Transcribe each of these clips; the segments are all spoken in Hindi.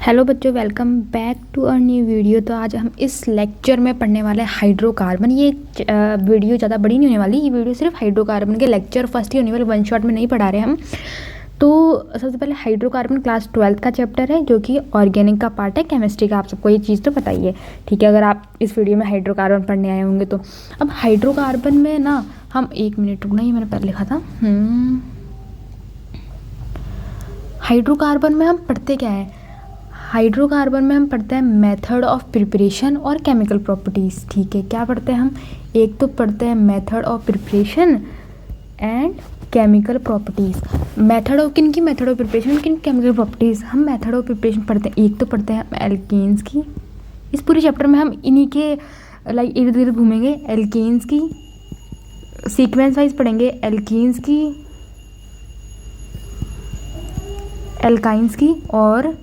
हेलो बच्चों, welcome back to a new video. तो आज हम इस लेक्चर में पढ़ने वाले हैं हाइड्रोकार्बन। ये वीडियो ज़्यादा बड़ी नहीं होने वाली, ये वीडियो सिर्फ हाइड्रोकार्बन के लेक्चर फर्स्ट ही होने वाले, वन शॉट में नहीं पढ़ा रहे हम। तो सबसे पहले हाइड्रोकार्बन क्लास 12th का चैप्टर है जो कि ऑर्गेनिक का पार्ट है, केमिस्ट्री का। आप सबको ये चीज़ तो बताइए, ठीक है, अगर आप इस वीडियो में हाइड्रोकार्बन पढ़ने आए होंगे तो। अब हाइड्रोकार्बन में ना हम, एक मिनट रुकना, ही मैंने पहले लिखा था। हाइड्रोकार्बन में हम पढ़ते क्या है? हाइड्रोकार्बन में हम पढ़ते हैं मेथड ऑफ प्रिपरेशन और केमिकल प्रॉपर्टीज़। ठीक है, क्या पढ़ते हैं हम? एक तो पढ़ते हैं method of preparation and chemical properties. Method of kin की? मेथड ऑफ प्रिपरेशन, किन केमिकल प्रॉपर्टीज़। हम मेथड ऑफ प्रिपरेशन पढ़ते हैं, एक तो पढ़ते हैं हम एल्केन्स की। इस पूरे चैप्टर में हम इन्हीं के लाइक इर्द गिर्द घूमेंगे। एल्केन्स की सीक्वेंस वाइज पढ़ेंगे, एल्कीन्स की, एल्काइंस की और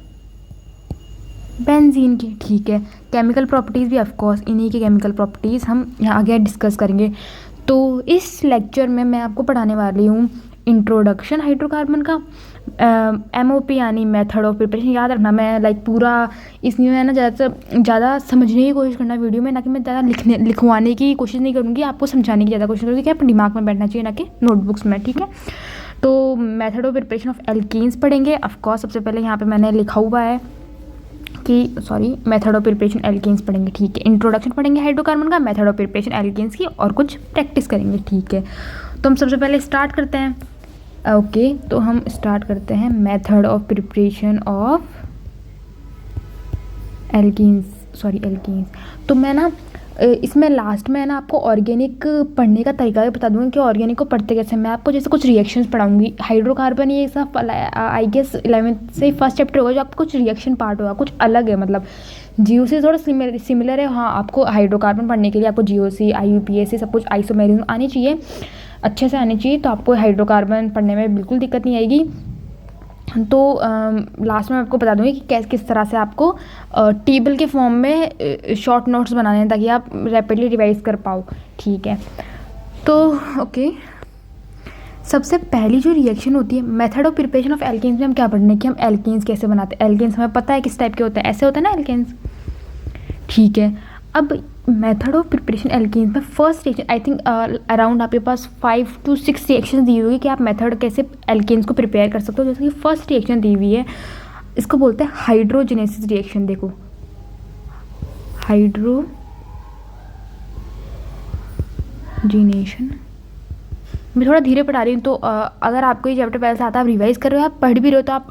बेंजीन की। ठीक है, केमिकल प्रॉपर्टीज़ भी ऑफकोर्स इन्हीं की केमिकल प्रॉपर्टीज़ हम यहाँ आगे डिस्कस करेंगे। तो इस लेक्चर में मैं आपको पढ़ाने वाली हूँ इंट्रोडक्शन हाइड्रोकार्बन का, MOP यानी मेथड ऑफ प्रिपरेशन। याद रखना, मैं लाइक पूरा इसमें है ना ज़्यादा समझने की कोशिश करना वीडियो में, ना कि मैं ज़्यादा लिखवाने की कोशिश नहीं करूँगी, आपको समझाने की ज़्यादा कोशिश करूँगी कि आप दिमाग में बैठना चाहिए, ना कि नोटबुक्स में। ठीक है, तो method of preparation of alkenes पढ़ेंगे ऑफकोर्स। सबसे पहले यहाँ पर मैंने लिखा हुआ है कि मेथड ऑफ प्रिपरेशन एल्कीन्स पढ़ेंगे। ठीक है, इंट्रोडक्शन पढ़ेंगे हाइड्रोकार्बन का, मेथड ऑफ प्रिपरेशन एल्कीन्स की, और कुछ प्रैक्टिस करेंगे। ठीक है, तो हम सबसे पहले स्टार्ट करते हैं। ओके, तो हम स्टार्ट करते हैं method of preparation of alkenes. तो मैं ना इसमें लास्ट में है ना आपको ऑर्गेनिक पढ़ने का तरीका भी बता दूंगी कि ऑर्गेनिक को पढ़ते कैसे। मैं आपको जैसे कुछ रिएक्शंस पढ़ाऊंगी। हाइड्रोकार्बन ये सब आई गेस 11th से फर्स्ट चैप्टर होगा जो आपको कुछ रिएक्शन पार्ट होगा, कुछ अलग है, मतलब जीओ से थोड़ा सिमिलर है। हाँ, आपको हाइड्रोकार्बन पढ़ने के लिए आपको GOC, IUPAC सब कुछ, आइसोमेरिज्म आनी चाहिए, अच्छे से आनी चाहिए, तो आपको हाइड्रोकार्बन पढ़ने में बिल्कुल दिक्कत नहीं आएगी। तो लास्ट में आपको बता दूंगी कि कैसे किस तरह से आपको टेबल के फॉर्म में शॉर्ट नोट्स बनाने हैं ताकि आप रैपिडली रिवाइज कर पाओ। ठीक है, तो ओके, सबसे पहली जो रिएक्शन होती है method of preparation of alkanes में हम क्या पढ़ने कि हम एल्केन्स कैसे बनाते हैं। एल्केन्स हमें पता है किस टाइप के होते हैं, ऐसे होता है ना एल्केन्स। ठीक है, अब मेथड ऑफ प्रिपरेशन एल्कीन्स में first reaction I think around आपके पास 5 to 6 रिएक्शन दी हुई कि आप मेथड कैसे एल्कीन्स को प्रिपेयर कर सकते हो। जैसे कि फर्स्ट रिएक्शन दी हुई है, इसको बोलते हैं हाइड्रोजेनेसिस रिएक्शन। देखो, हाइड्रोजिनेशन, मैं थोड़ा धीरे पढ़ा रही हूँ, तो अगर आपको ये चैप्टर पहले से आता है, आप रिवाइज कर रहे हो, आप पढ़ भी रहे हो, तो आप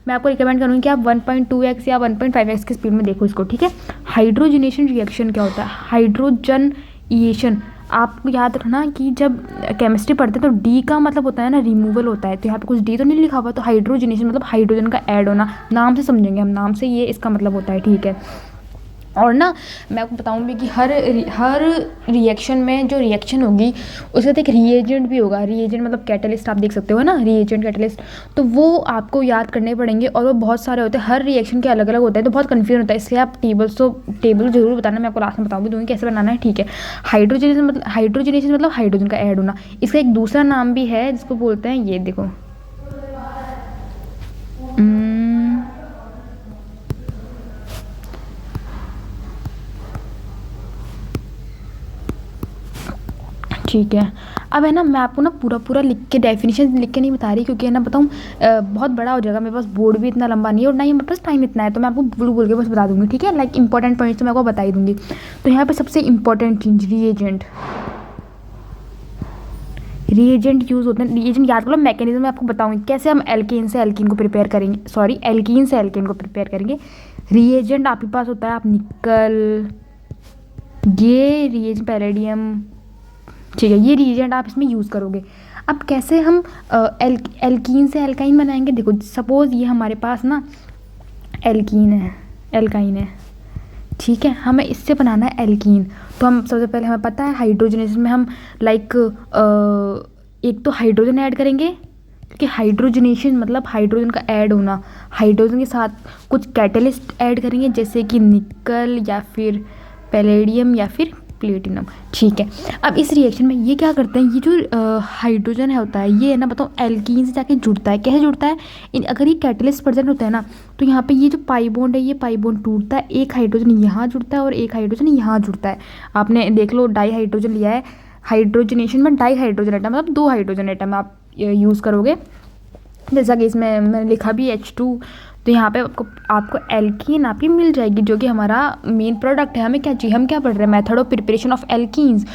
मैं आपको रिकमेंड करूँगी कि आप 1.2x या 1.5x की स्पीड में देखो इसको। ठीक है, हाइड्रोजनेशन रिएक्शन क्या होता है? हाइड्रोजनएशन, आपको याद रखना कि जब केमिस्ट्री पढ़ते हैं तो D का मतलब होता है ना रिमूवल होता है, तो यहाँ पे कुछ D तो नहीं लिखा हुआ। तो हाइड्रोजनेशन मतलब हाइड्रोजन का ऐड होना, नाम से समझेंगे हम, नाम से ये इसका मतलब होता है। ठीक है, और ना मैं आपको बताऊंगी कि हर रिएक्शन में जो रिएक्शन होगी उसके साथ एक रिएजेंट भी होगा। रिएजेंट मतलब कैटलिस्ट, आप देख सकते हो ना, रिएजेंट कैटलिस्ट, तो वो आपको याद करने पड़ेंगे, और वो बहुत सारे होते हैं, हर रिएक्शन के अलग अलग होते हैं, तो बहुत कन्फ्यूजन होता है। इसलिए आप टेबल जरूर बताना, मैं आपको लास्ट में बताऊंगी दूंगी कैसे बनाना है। ठीक है, हाइड्रोजनेशन मतलब हाइड्रोजन का ऐड होना। इसका एक दूसरा नाम भी है जिसको बोलते हैं, ये देखो, ठीक है। अब है ना मैं आपको ना पूरा लिख के, डेफिनेशन लिख के नहीं बता रही, क्योंकि है ना बताऊँ बहुत बड़ा हो जाएगा, मेरे पास बोर्ड भी इतना लंबा नहीं है और ना ही मेरे पास टाइम इतना है, तो मैं आपको बोल के बस बता दूंगी। ठीक है, लाइक इंपॉर्टेंट पॉइंट्स तो मैं आपको बता ही दूंगी। तो यहाँ पे सबसे इंपॉर्टेंट चीज रिएजेंट यूज़ होते हैं। रिएजेंट याद करो, मैकेनिज्म मैं आपको बताऊंगी कैसे हम एल्कीन से एल्कीन को प्रिपेयर करेंगे, सॉरी एल्कीन से एल्कीन को प्रिपेयर करेंगे। रिएजेंट आपके पास होता है, आप निकल, ये रिएजेंट पैलेडियम, ठीक है, ये रिएजेंट आप इसमें यूज़ करोगे। अब कैसे हम एल्कीन से एल्काइन बनाएंगे? देखो, सपोज ये हमारे पास ना एल्काइन है, ठीक है, हमें इससे बनाना है एल्कीन। तो हम सबसे पहले, हमें पता है हाइड्रोजनेशन में हम लाइक एक तो हाइड्रोजन ऐड करेंगे, क्योंकि हाइड्रोजनेशन मतलब हाइड्रोजन का ऐड होना। हाइड्रोजन के साथ कुछ कैटलिस्ट ऐड करेंगे, जैसे कि निकल या फिर पैलेडियम या फिर प्लेटिनम। ठीक है, अब इस रिएक्शन में ये क्या करते हैं, ये जो हाइड्रोजन है होता है, ये है ना बताओ एल्कीन से जाके जुड़ता है। कैसे जुड़ता है, अगर ये कैटलिस्ट प्रेजेंट होता है ना, तो यहाँ पे ये जो पाई बॉन्ड है, ये पाई बॉन्ड टूटता है, एक हाइड्रोजन यहाँ जुड़ता है और एक हाइड्रोजन यहाँ जुड़ता है। आपने देख लो डाई हाइड्रोजन लिया है, हाइड्रोजनेशन में डाई हाइड्रोजन एटम मतलब 2 हाइड्रोजन एटम आप यूज़ करोगे, जैसा कि इसमें मैंने लिखा भी H2। तो यहाँ पे आपको एल्कीन आपकी मिल जाएगी, जो कि हमारा मेन प्रोडक्ट है। हमें क्या चाहिए, हम क्या पढ़ रहे हैं, method of preparation of alkenes.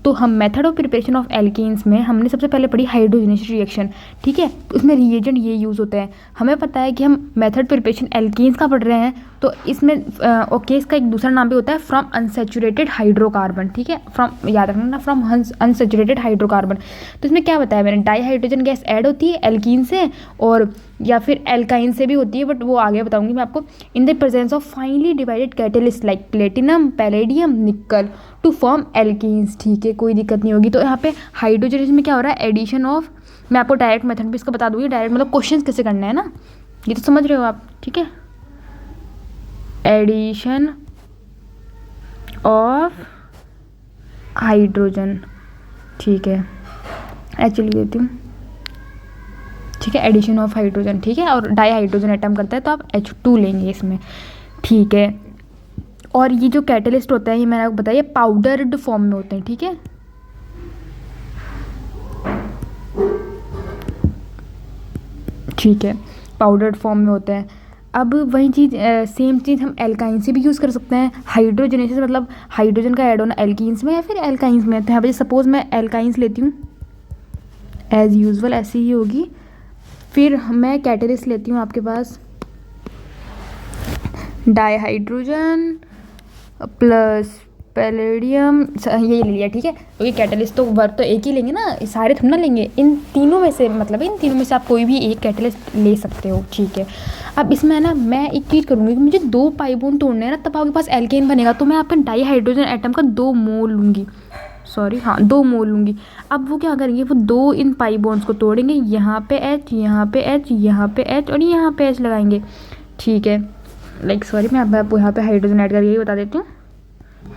तो हम method of preparation of alkenes में हमने सबसे पहले पढ़ी हाइड्रोजनेशन रिएक्शन। ठीक है, उसमें रिएजेंट ये यूज़ होते हैं। हमें पता है कि हम मेथड प्रिपरेशन एल्कीन्स का पढ़ रहे हैं, तो इसमें ओके इसका एक दूसरा नाम भी होता है फ्रॉम अनसेचुरेटेड हाइड्रोकार्बन। ठीक है, फ्रॉम याद रखना ना, फ्रॉम अनसेचुरेटेड हाइड्रोकार्बन। तो इसमें क्या बताया मैंने, डाई हाइड्रोजन गैस ऐड होती है एल्कीन से, और या फिर एल्काइन से भी होती है, बट वो आगे बताऊंगी मैं आपको। In the presence of finally divided catalyst like platinum, palladium, निकल टू फॉर्म एल्कीन्स। ठीक है, कोई दिक्कत नहीं होगी। तो यहाँ पे हाइड्रोजनेशन में क्या हो रहा है, एडिशन ऑफ, मैं आपको डायरेक्ट मेथड भी इसका बता दूंगी, डायरेक्ट मतलब क्वेश्चन कैसे करना है ना, ये तो समझ रहे हो आप। ठीक है, एडिशन ऑफ हाइड्रोजन। ठीक है, एक्चुअली देती हूँ। ठीक है, एडिशन ऑफ हाइड्रोजन। ठीक है, और डाई हाइड्रोजन एटम करता है तो आप H2 लेंगे इसमें। ठीक है, और ये जो कैटलिस्ट होता है, ये मैंने आपको बताया पाउडर्ड फॉर्म में होते हैं। ठीक है, ठीक है, पाउडर्ड फॉर्म में होते हैं। अब वही चीज़ सेम चीज़ हम एल्काइन से भी यूज़ कर सकते हैं। हाइड्रोजनेसिस मतलब हाइड्रोजन का ऐड होना एल्कीन्स में या फिर एल्काइंस में। तो यहाँ पे सपोज मैं एल्काइंस लेती हूँ, एज़ यूजुअल ऐसी ही होगी। फिर मैं कैटलिस्ट लेती हूँ आपके पास डाई हाइड्रोजन प्लस पैलेडियम, ये ले लिया। ठीक है, क्योंकि कैटलिस्ट तो वर्क तो एक ही लेंगे ना, सारे थोड़ा ना लेंगे। इन तीनों में से मतलब इन तीनों में से आप कोई भी एक कैटलिस्ट ले सकते हो। ठीक है, अब इसमें ना मैं एक चीज़ करूँगी कि मुझे 2 पाई बॉन्ड तोड़ने हैं ना, तब आपके पास एल्केन बनेगा। तो मैं आपका डाई हाइड्रोजन एटम का 2 मोल लूँगी, सॉरी हाँ 2 मोल लूँगी। अब वो क्या करेंगे, वो 2 इन पाई बॉन्ड्स को तोड़ेंगे, यहाँ पे H, यहाँ पे H, यहाँ पे H और यहाँ पे H लगाएंगे। ठीक है, लाइक सॉरी मैं आपको यहाँ पे हाइड्रोजन ऐड करके बता देती हूँ,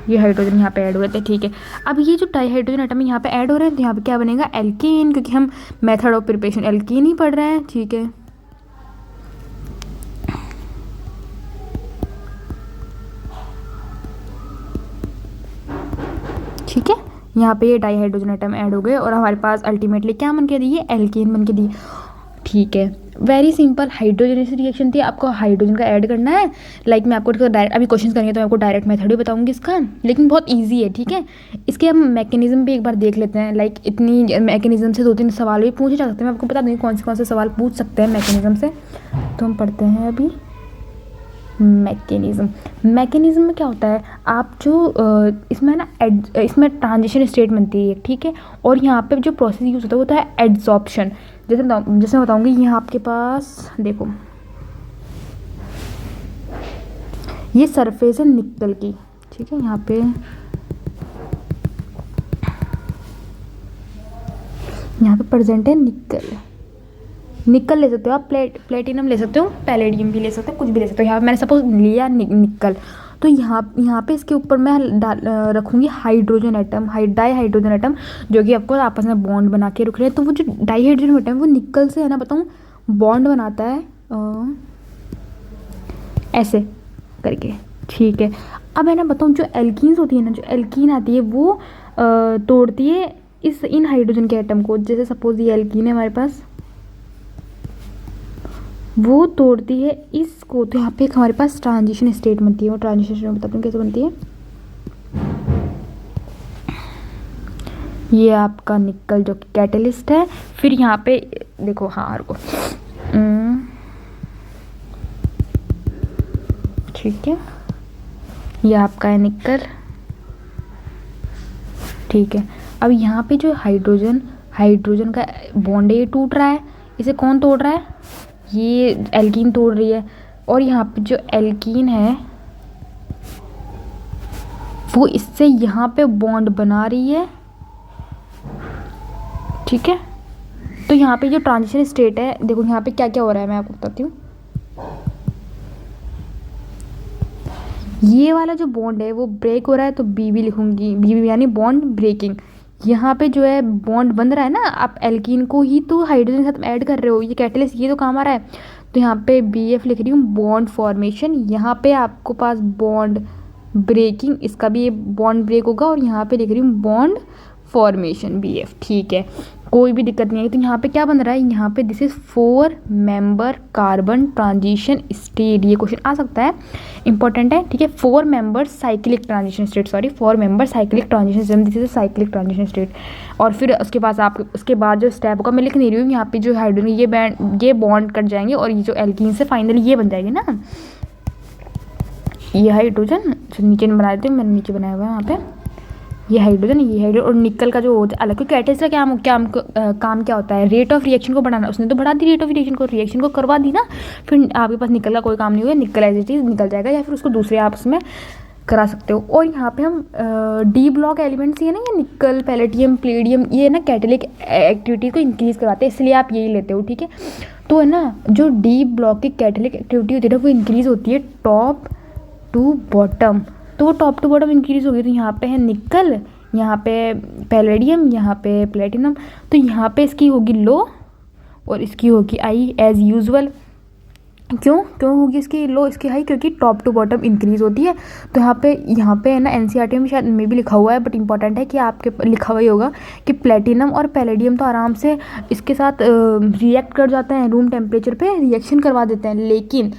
ये हाइड्रोजन यहाँ पे ऐड हुए थे। ठीक है, अब ये जो डाई हाइड्रोजन एटम यहाँ पे ऐड हो रहे हैं, तो यहाँ पे क्या बनेगा, एल्केन, क्योंकि हम मेथड ऑफ प्रिपरेशन एल्केन ही पढ़ रहे हैं। ठीक है, ठीक है, यहाँ पे ये डाई हाइड्रोजन एटम ऐड हो गए और हमारे पास अल्टीमेटली क्या बन के दी है, एल्केन बन के दी। ठीक है, वेरी सिंपल हाइड्रोजनेशन रिएक्शन थी। आपको हाइड्रोजन का ऐड करना है, लाइक मैं आपको डायरेक्ट अभी क्वेश्चन करेंगे तो मैं आपको डायरेक्ट मेथड भी बताऊंगी इसका, लेकिन बहुत इजी है। ठीक है, इसके हम मैकेनिज्म भी एक बार देख लेते हैं। लाइक इतनी मैकेनिज्म से 2-3 सवाल भी पूछे जा सकते हैं। मैं आपको बता दूँगी कौन से सवाल पूछ सकते हैं मैकेनिज्म से। तो हम पढ़ते हैं अभी मैकेनिज्म में क्या होता है, आप जो इसमें ना इसमें ट्रांजिशन स्टेट बनती है। ठीक है, और यहाँ पे जो प्रोसेस यूज़ होता है वो होता है एड्सॉर्प्शन। जैसे मैं बताऊँगी, यहाँ आपके पास देखो ये सरफेस है निकल की। ठीक है, यहाँ पे प्रेजेंट है निकल ले सकते हो आप, प्लेटिनम ले सकते हो, पैलेडियम भी ले सकते हो, कुछ भी ले सकते हो। यहाँ मैंने सपोज लिया निकल, तो यहाँ पे इसके ऊपर मैं रखूँगी hydrogen atom, di hydrogen atom, जो कि आपको आपस में बॉन्ड बना के रख रहे हैं। तो वो जो डाई हाइड्रोजन एटम वो निकल से है ना बताऊँ बॉन्ड बनाता है ऐसे करके। ठीक है, अब है ना बताऊँ जो एल्कीन्स होती है ना, जो एल्कीन आती है वो तोड़ती है इन हाइड्रोजन के एटम को। जैसे सपोज ये एल्कीन है हमारे पास, वो तोड़ती है इसको। तो यहाँ पे एक हमारे पास ट्रांजिशन स्टेट बनती है। वो ट्रांजिशन स्टेट बताती हूँ कैसे बनती है। ये आपका निकल जो कि कैटलिस्ट है। फिर यहाँ पे देखो, हाँ रुको, ठीक है, ये आपका है निकल। ठीक है, अब यहाँ पे जो हाइड्रोजन का बॉन्ड है ये टूट रहा है। इसे कौन तोड़ रहा है, ये एल्कीन तोड़ रही है। और यहाँ पे जो एल्कीन है वो इससे यहाँ पे बॉन्ड बना रही है। ठीक है, तो यहाँ पे जो ट्रांजिशन स्टेट है, देखो यहाँ पे क्या क्या हो रहा है मैं आपको बताती हूँ। ये वाला जो बॉन्ड है वो ब्रेक हो रहा है तो बी भी लिखूंगी, बी भी यानी बॉन्ड ब्रेकिंग। यहाँ पे जो है बॉन्ड बन रहा है ना, आप एल्कीन को ही तो हाइड्रोजन के साथ ऐड कर रहे हो, ये कैटलिस्ट ये तो काम आ रहा है। तो यहाँ पे बी एफ लिख रही हूँ, बॉन्ड फॉर्मेशन। यहाँ पे आपको पास बॉन्ड ब्रेकिंग, इसका भी ये बॉन्ड ब्रेक होगा, और यहाँ पे लिख रही हूँ बॉन्ड फॉर्मेशन बी एफ। ठीक है, कोई भी दिक्कत नहीं है। तो यहाँ पे क्या बन रहा है, यहाँ पे this is 4 member carbon transition state, ये क्वेश्चन आ सकता है, इंपॉर्टेंट है। ठीक है, 4 member cyclic transition state, sorry 4 member cyclic transition state, this is cyclic transition state. और फिर उसके पास आप उसके बाद जो स्टेप होगा मैं लिख नहीं रही हूँ, यहाँ पे जो हाइड्रोजन ये बॉन्ड कट जाएंगे और ये जो एल्कीन से फाइनली ये बन जाएगी ना, ये हाइड्रोजन जो नीचे में बना देते हैं, मैंने नीचे बनाया हुआ है यहाँ पे, ये हाइड्रोजन, ये हाइड्रोजन, और निकल का जो होता है अलग, क्योंकि कैटलिस्ट का काम क्या होता है, रेट ऑफ रिएक्शन को बढ़ाना। उसने तो बढ़ा दी रेट ऑफ रिएक्शन को करवा दी ना, फिर आपके पास निकल का कोई काम नहीं हुआ, निकल एज इट इज निकल जाएगा, या फिर उसको दूसरे आप उसमें करा सकते हो। और यहाँ पे हम डी ब्लॉक एलिमेंट्स ये ना, ये निकल, पैलेडियम, प्लेडियम, ये ना कैटलिक एक्टिविटी को इंक्रीज करवाते हैं, इसलिए आप यही लेते हो। ठीक है, तो है ना जो डी ब्लॉक की कैटलिक एक्टिविटी होती है ना, वो इंक्रीज होती है टॉप टू बॉटम। तो वो टॉप टू बॉटम इंक्रीज होगी। तो यहाँ पे है निकल, यहाँ पे पैलेडियम, यहाँ पे प्लेटिनम, तो यहाँ पे इसकी होगी लो और इसकी होगी आई एज यूजुअल। क्यों होगी इसकी लो इसकी हाई, क्योंकि टॉप टू बॉटम इंक्रीज होती है। तो यहाँ पे है ना एनसीईआरटी में शायद में भी लिखा हुआ है, बट इंपॉर्टेंट है कि आपके लिखा हुआ ही होगा कि प्लेटिनम और पैलेडियम तो आराम से इसके साथ रिएक्ट कर जाते हैं, रूम टेम्परेचर पे रिएक्शन करवा देते हैं, लेकिन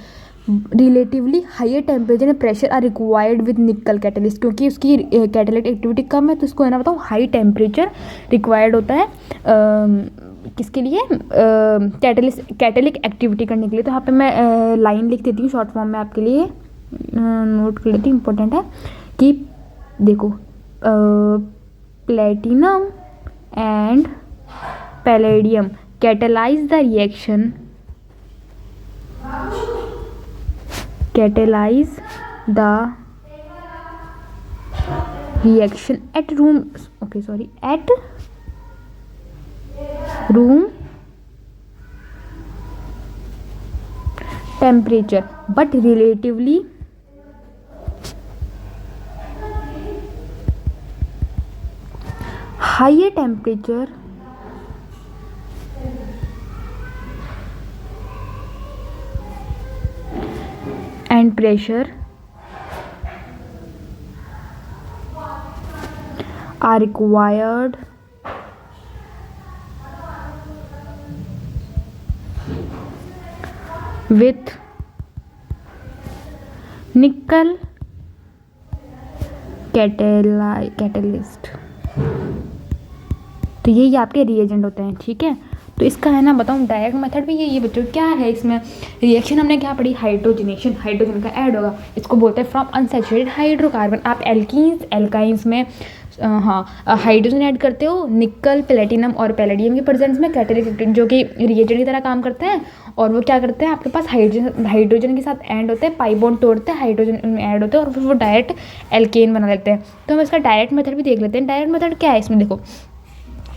relatively higher temperature and pressure are required with nickel catalyst, क्योंकि उसकी कैटलिटिक एक्टिविटी कम है, तो इसको है ना बताओ हाई टेम्परेचर रिक्वायर्ड होता है किसके लिए, कैटलिक एक्टिविटी करने के लिए। तो यहाँ पे मैं लाइन लिख देती हूँ शॉर्ट फॉर्म में आपके लिए, नोट कर लेती हूँ, इंपॉर्टेंट है कि देखो platinum and palladium catalyse the reaction, catalyze the reaction at room temperature, but relatively higher temperature and pressure are required with nickel catalyst. तो यही आपके रिएजेंट होते हैं। ठीक है, तो इसका है ना बताऊँ डायरेक्ट मेथड भी ये बच्चों क्या है, इसमें रिएक्शन हमने क्या पढ़ी, हाइड्रोजनेशन, हाइड्रोजन का ऐड होगा, इसको बोलते हैं फ्रॉम अनसैचुरेटेड हाइड्रोकार्बन। आप एल्काइंस में हाइड्रोजन ऐड करते हो, निकल, प्लेटिनम और पैलेडियम के प्रेजेंस में कैटलिस्ट जो कि रिएजेंट की तरह काम करते हैं, और वो क्या करते हैं आपके पास हाइड्रोजन के साथ एंड होते हैं, पाई बॉन्ड तोड़ते हैं, हाइड्रोजन में ऐड होते हैं और फिर वो डायरेक्ट एल्केन बना लेते हैं। तो हम इसका डायरेक्ट मेथड भी देख लेते हैं। डायरेक्ट मेथड क्या है इसमें देखो,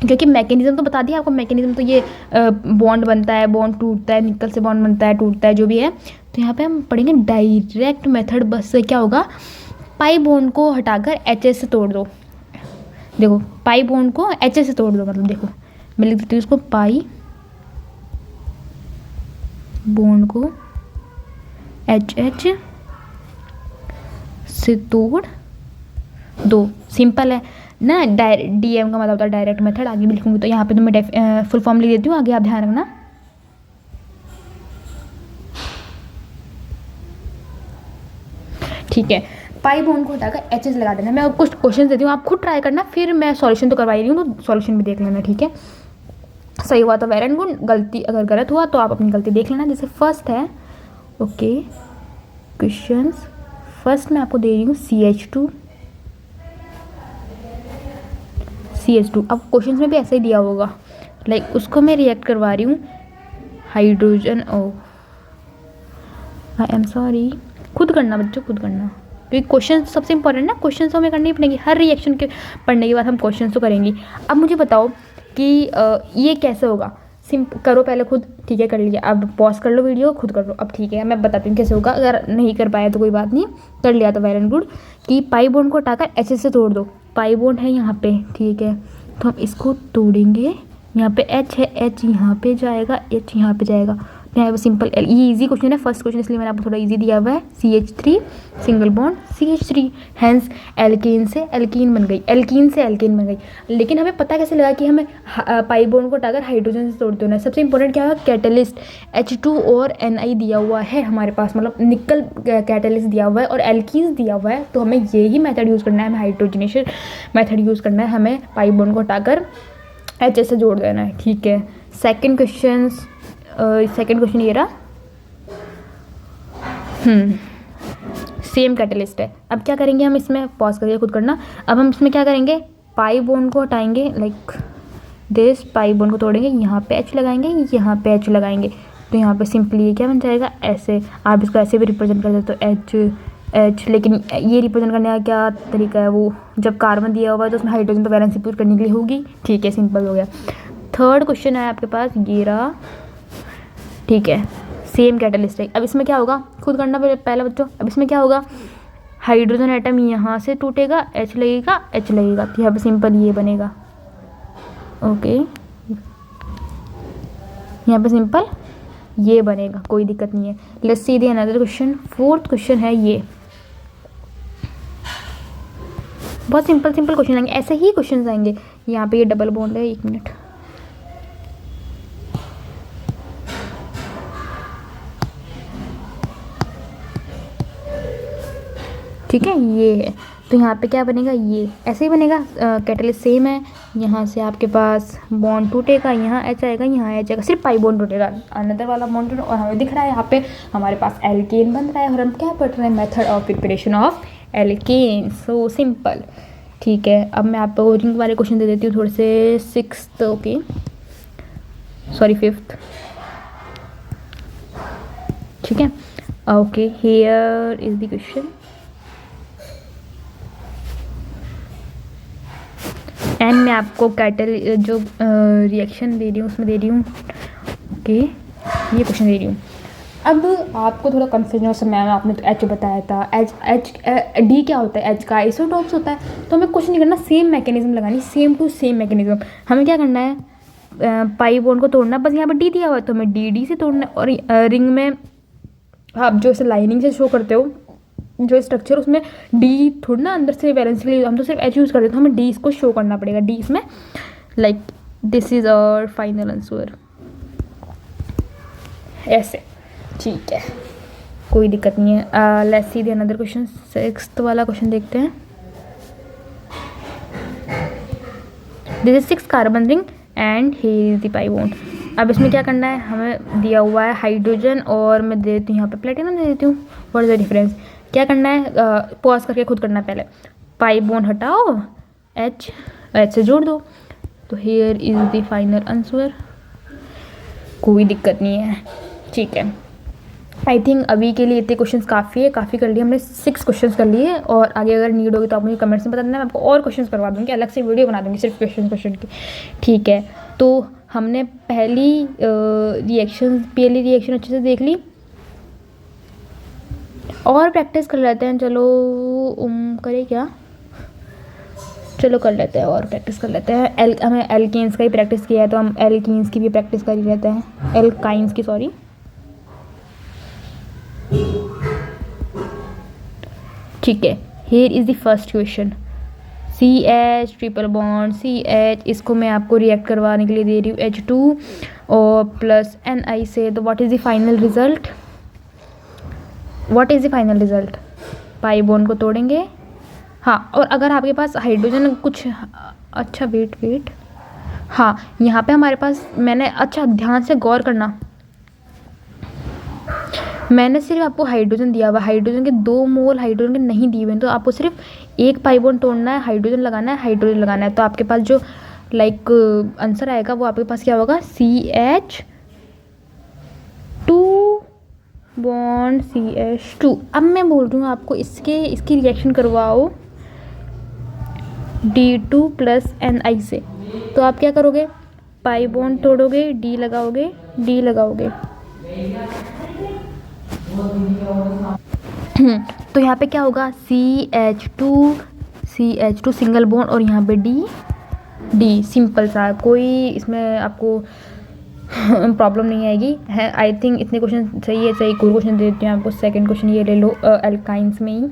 क्योंकि मैकेनिज्म तो बता दिया आपको, मैकेनिज्म तो ये बॉन्ड बनता है, बॉन्ड टूटता है, निकल से बॉन्ड बनता है, टूटता है, जो भी है। तो यहाँ पे हम पढ़ेंगे डायरेक्ट मेथड। बस क्या होगा, पाई बॉन्ड को हटाकर एच से तोड़ दो। देखो पाई बॉन्ड को एच से तोड़ दो, मतलब देखो मैं लिख देती हूँ इसको, पाई बॉन्ड को एच से तोड़ दो। सिंपल है ना, डीएम का मतलब होता है डायरेक्ट मेथड। आगे भी लिखूंगी तो यहाँ पे तो मैं फुल फॉर्म लिख देती हूँ, आगे आप ध्यान रखना। ठीक है, पाई बॉन्ड को हटाकर एच लगा देना। मैं कुछ क्वेश्चन देती हूँ, आप खुद ट्राई करना, फिर मैं सॉल्यूशन तो करवा रही हूँ, तो सॉल्यूशन भी देख लेना। ठीक है, सही हुआ तो वेरी गुड, गलती अगर गलत हुआ तो आप अपनी गलती देख लेना। जैसे फर्स्ट है, ओके क्वेश्चन फर्स्ट मैं आपको दे रही हूँ CH2। अब क्वेश्चन में भी ऐसा ही दिया होगा, लाइक उसको मैं रिएक्ट करवा रही हूँ hydrogen. Oh I am sorry, खुद करना बच्चों, खुद करना, क्योंकि क्वेश्चन सबसे इंपॉर्टेंट ना, क्वेश्चन तो हमें करनी ही पड़ेगी। हर रिएक्शन के पढ़ने के बाद हम क्वेश्चन तो करेंगे। अब मुझे बताओ कि ये कैसे होगा, करो पहले खुद, ठीक है कर लिया, अब पॉज कर लो वीडियो, खुद कर लो। अब ठीक है मैं बताती हूँ कैसे होगा, अगर नहीं कर पाया तो कोई बात नहीं, कर लिया तो वेल एंड गुड। कि पाई बॉन्ड को हटाकर एच से तोड़ दो, पाई बॉन्ड है यहाँ पे, ठीक है, तो हम इसको तोड़ेंगे, यहाँ पे एच है, एच यहाँ पे जाएगा, एच यहाँ पे जाएगा, यहाँ पे सिंपल एल। ये इजी क्वेश्चन है, फर्स्ट क्वेश्चन, इसलिए मैंने आपको थोड़ा इजी दिया हुआ है। CH3 single bond CH3, hence alkene से एल्कीन बन गई, एल्कीन से एल्कीन बन गई। लेकिन हमें पता कैसे लगा कि हमें पाई बॉन्ड को हटाकर हाइड्रोजन से तोड़ते होना है। सबसे इंपॉर्टेंट क्या है, कैटलिस्ट H2 और Ni दिया हुआ है हमारे पास, मतलब निकल कैटलिस्ट दिया हुआ है और एल्कीन्स दिया हुआ है, तो हमें यही मेथड यूज़ करना है, हमें हाइड्रोजनेशन मेथड यूज़ करना है, हमें पाई बॉन्ड को हटाकर H से जोड़ देना है, ठीक है। सेकेंड क्वेश्चन ये रहा, सेम कैटलिस्ट है। अब क्या करेंगे हम इसमें, पॉज करिए खुद करना। अब हम इसमें क्या करेंगे, पाई बॉन्ड को हटाएंगे, लाइक दिस, पाई बॉन्ड को तोड़ेंगे, यहाँ पे H लगाएंगे, यहाँ पे H लगाएंगे, तो यहाँ पे सिंपली ये क्या बन जाएगा, ऐसे। आप इसको ऐसे भी रिप्रेजेंट कर सकते हो, H, लेकिन ये रिप्रेजेंट करने का क्या तरीका है, वो जब कार्बन दिया हुआ है तो उसमें हाइड्रोजन तो वैलेंसी पूरी करने के लिए होगी, ठीक है, सिंपल हो गया। थर्ड क्वेश्चन है आपके पास, ये रहा, ठीक है, सेम कैटलिस्ट है। अब इसमें क्या होगा, खुद करना पहले बच्चों। अब इसमें क्या होगा, हाइड्रोजन एटम यहाँ से टूटेगा, H लगेगा, H लगेगा, तो यहाँ पे सिंपल ये बनेगा, ओके, यहाँ पे सिंपल ये बनेगा, कोई दिक्कत नहीं है। Let's see the another question. Fourth question है ये, बहुत सिंपल क्वेश्चन आएंगे, ऐसे ही क्वेश्चन आएंगे। यहाँ पे ये डबल बॉन्ड है, 1 मिनट, ठीक है, ये है, तो यहाँ पे क्या बनेगा, ये ऐसे ही बनेगा, कैटलिस्ट सेम है, यहाँ से आपके पास बॉन्ड टूटेगा, यहाँ H आएगा, यहाँ H आएगा, सिर्फ पाई बॉन्ड टूटेगा, अनदर वाला बॉन्ड टूटेगा, और हमें दिख रहा है यहाँ पे हमारे पास एल्केन बन रहा है, और हम क्या पढ़ रहे हैं, method of preparation of alkene, so simple, ठीक है। अब मैं आपको ओरिजिन वाले क्वेश्चन दे देती हूँ थोड़े से, 6th, ओके, सॉरी 5th, ठीक है, okay, here is the question. And मैं आपको कैटल जो रिएक्शन दे रही हूँ उसमें दे रही हूँ, ओके, ये क्वेश्चन दे रही हूँ। अब आपको थोड़ा कन्फ्यूजन हो, मैम आपने तो H बताया था, D क्या होता है, H का आइसोटोप्स होता है, तो हमें कुछ नहीं करना, सेम मैकेनिज्म लगानी, सेम टू सेम मैकेनिज्म। हमें क्या करना है, पाई बॉन्ड को तोड़ना, बस यहाँ पर D दिया हुआ है तो हमें D से तोड़ना है, और रिंग में आप जो इसे लाइनिंग से शो करते हो जो स्ट्रक्चर, उसमें डी थोड़ी ना अंदर से वैलेंस के लिए, हम तो सिर्फ H यूज़ करते हैं, तो हमें डी इसको शो करना पड़ेगा, डी इसमें, like this is our final answer, ऐसे, ठीक है, कोई दिक्कत नहीं है। Let's see the another question, 6th वाला क्वेश्चन देखते हैं। This is 6 carbon ring and here is the pi bond. अब इसमें क्या करना है, हमें दिया हुआ है हाइड्रोजन, और मैं दे देती हूँ यहाँ पे प्लेटिनम दे देती हूँ, व्हाट इज द डिफरेंस। क्या करना है, पॉज करके खुद करना है, पहले पाई बॉन्ड हटाओ, H से जोड़ दो, तो here is the final answer, कोई दिक्कत नहीं है, ठीक है। आई थिंक अभी के लिए इतने क्वेश्चंस काफ़ी है, काफ़ी कर लिए हमने, 6 क्वेश्चंस कर लिए, और आगे अगर नीड होगी तो आप मुझे कमेंट्स में बता देना, मैं आपको और क्वेश्चंस करवा दूँगी, अलग से वीडियो बना दूँगी सिर्फ क्वेश्चन की, ठीक है। तो हमने पहली रिएक्शन अच्छे से देख ली, और प्रैक्टिस कर लेते हैं, चलो करें क्या, चलो कर लेते हैं, और प्रैक्टिस कर लेते हैं। हमें एल्केन्स का ही प्रैक्टिस किया है, तो हम एल्कीन्स की भी प्रैक्टिस कर ही लेते हैं, एल्काइंस की, सॉरी, ठीक है। Here is the first question, CH triple bond CH, इसको मैं आपको रिएक्ट करवाने के लिए दे रही हूँ H2 और प्लस Ni से, तो what is the final result, pi bond को तोड़ेंगे, हाँ, और अगर आपके पास हाइड्रोजन कुछ, अच्छा वेट, हाँ, यहाँ पे हमारे पास, मैंने, अच्छा ध्यान से गौर करना, मैंने सिर्फ आपको हाइड्रोजन दिया हुआ, हाइड्रोजन के 2 मोल हाइड्रोजन के नहीं दिए हुए हैं, तो आपको सिर्फ एक पाई बॉन्ड तोड़ना है, हाइड्रोजन लगाना है, तो आपके पास जो लाइक आंसर आएगा वो आपके पास क्या होगा, CH2 बॉन्ड CH2। अब मैं बोल रही हूँ आपको इसकी रिएक्शन करवाओ D2 प्लस Ni से, तो आप क्या करोगे, पाई बॉन्ड तोड़ोगे, डी लगाओगे, डी लगाओगे। तो यहाँ पे क्या होगा, CH2 सिंगल बॉन्ड और यहाँ पे डी। सिंपल सा, कोई इसमें आपको प्रॉब्लम नहीं आएगी है। आई थिंक इतने क्वेश्चन सही है। सही कोई क्वेश्चन दे देते हैं आपको। सेकंड क्वेश्चन ये ले लो, एल्काइंस में ही।